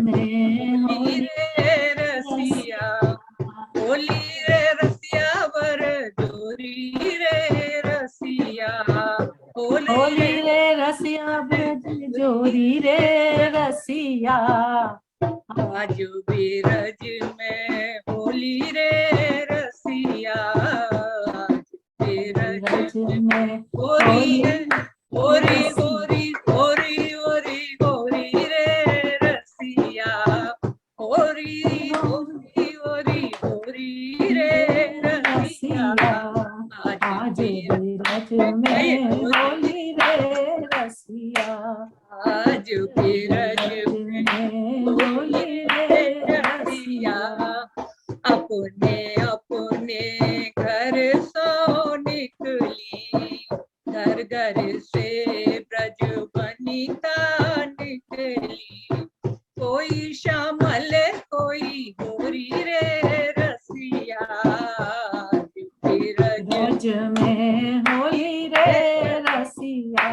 S3: में होली रे रसिया, होली रे रसिया बर जोरी रे रसिया,
S1: होली रे रसिया ब्रज जोरी रे रसिया,
S3: आज बिरज में होली रे रसिया, आज बिरज में होरी होरी होरी होरी होरी होरी रे रसिया, होरी होरी होरी होरी रे रसिया,
S1: आज बिरज में होली रे रसिया,
S3: आज बिरज में होली रे रसिया, अपने अपने घर सो निकली, घर घर से ब्रज बनिता निकली, कोई श्यामल कोई गोरी रे रसिया,
S1: ब्रज में होली रे रसिया,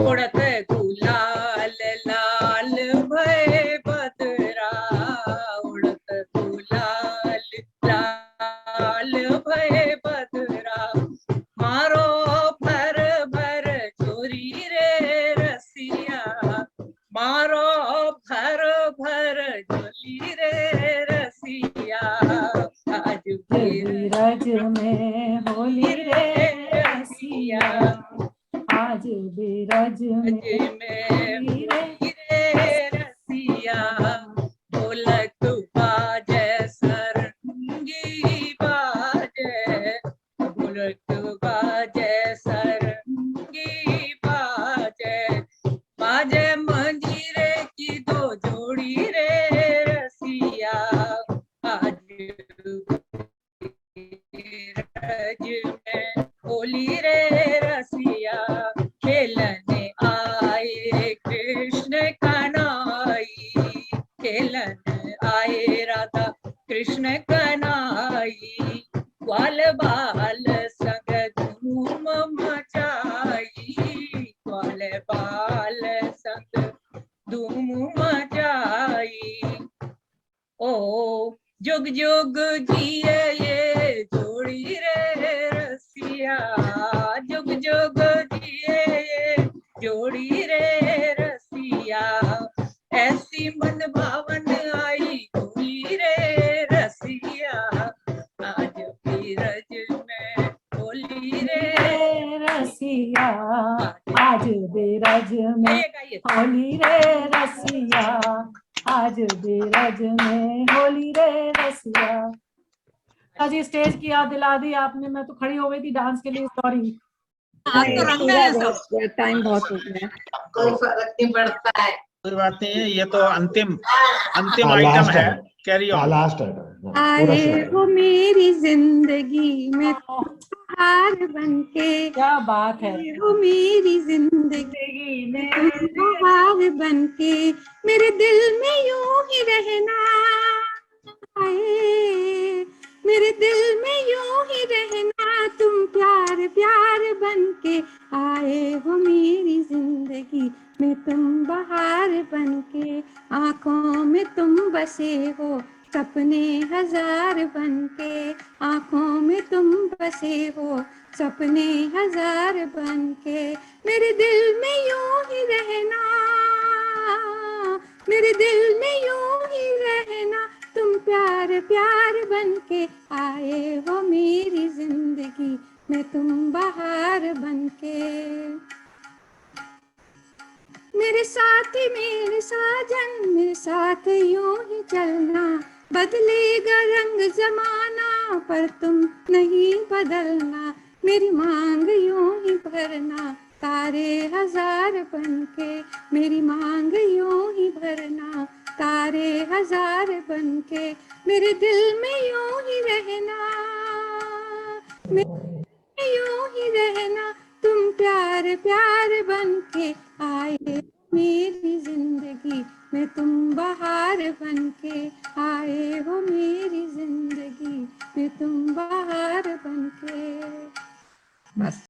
S3: उड़त गुलाल लाल भय बदरा, उड़त गुलाल लाल भय बदरा, मारो भर भर जोरी रे रसिया, मारो भर भर जोली रे रसिया, आज
S1: बिरज में होली रे रसिया, आज बिरज में होली
S3: रे रसिया, ढोलक बाजे सरंगी बाजे, ढोलक बाजे सरंगी बाजे, बाजे मंजीरे की दो जोड़ी रे रसिया, आज बिरज में होली रे रसिया, खेलने आए कृष्ण कन्हई, खेलन आए राधा कृष्ण कन्हई, ग्वाल बाल संग धूम मचाई, ग्वाल बाल संग धूम मचाई, ओ जुग जुग जिए ये जोड़ी रे रसिया, जुग जुग जिए ये जोड़ी रे रसिया, ऐसी मन भावन आई होली रे रसिया, आज बिरज में होली रे
S1: रसिया, आज बिरज में होली रे रसिया, आज बिरज में होली रे रसिया। जी स्टेज की याद दिला दी आपने, मैं तो खड़ी हो गई थी डांस के लिए, सॉरी।
S7: टाइम बहुत हो गया,
S19: कोई फर्क नहीं पड़ता है,
S5: कोई बात नहीं है, ये तो अंतिम आइटम है, कैरी ऑन।
S11: लास्ट
S9: आए हो मेरी जिंदगी में हार बनके,
S1: क्या बात है,
S9: हो मेरी जिंदगी में हार बनके, मेरे दिल में यूं ही रहना, आए मेरे दिल में यूं ही रहना, तुम प्यार प्यार बनके, आए हो मेरी जिंदगी में तुम बहार बनके, आंखों में तुम बसे हो सपने हजार बनके आंखों में तुम बसे हो, सपने हजार बनके मेरे दिल में यूं ही रहना, मेरे दिल में यूं ही रहना, तुम प्यार प्यार बनके आए हो मेरी जिंदगी में, तुम बहार बनके। मेरे साथी मेरे साजन मेरे साथ यूं ही चलना, बदलेगा रंग जमाना पर तुम नहीं बदलना, मेरी मांग यूं ही भरना, तारे हजार बनके मेरी मांग यूं ही भरना, तारे हजार बनके मेरे दिल में यूं ही रहना, मेरे यूं ही रहना, तुम प्यार प्यार बनके आए मेरी जिंदगी में, तुम बहार बनके आए हो मेरी जिंदगी में, तुम बहार बनके। बस।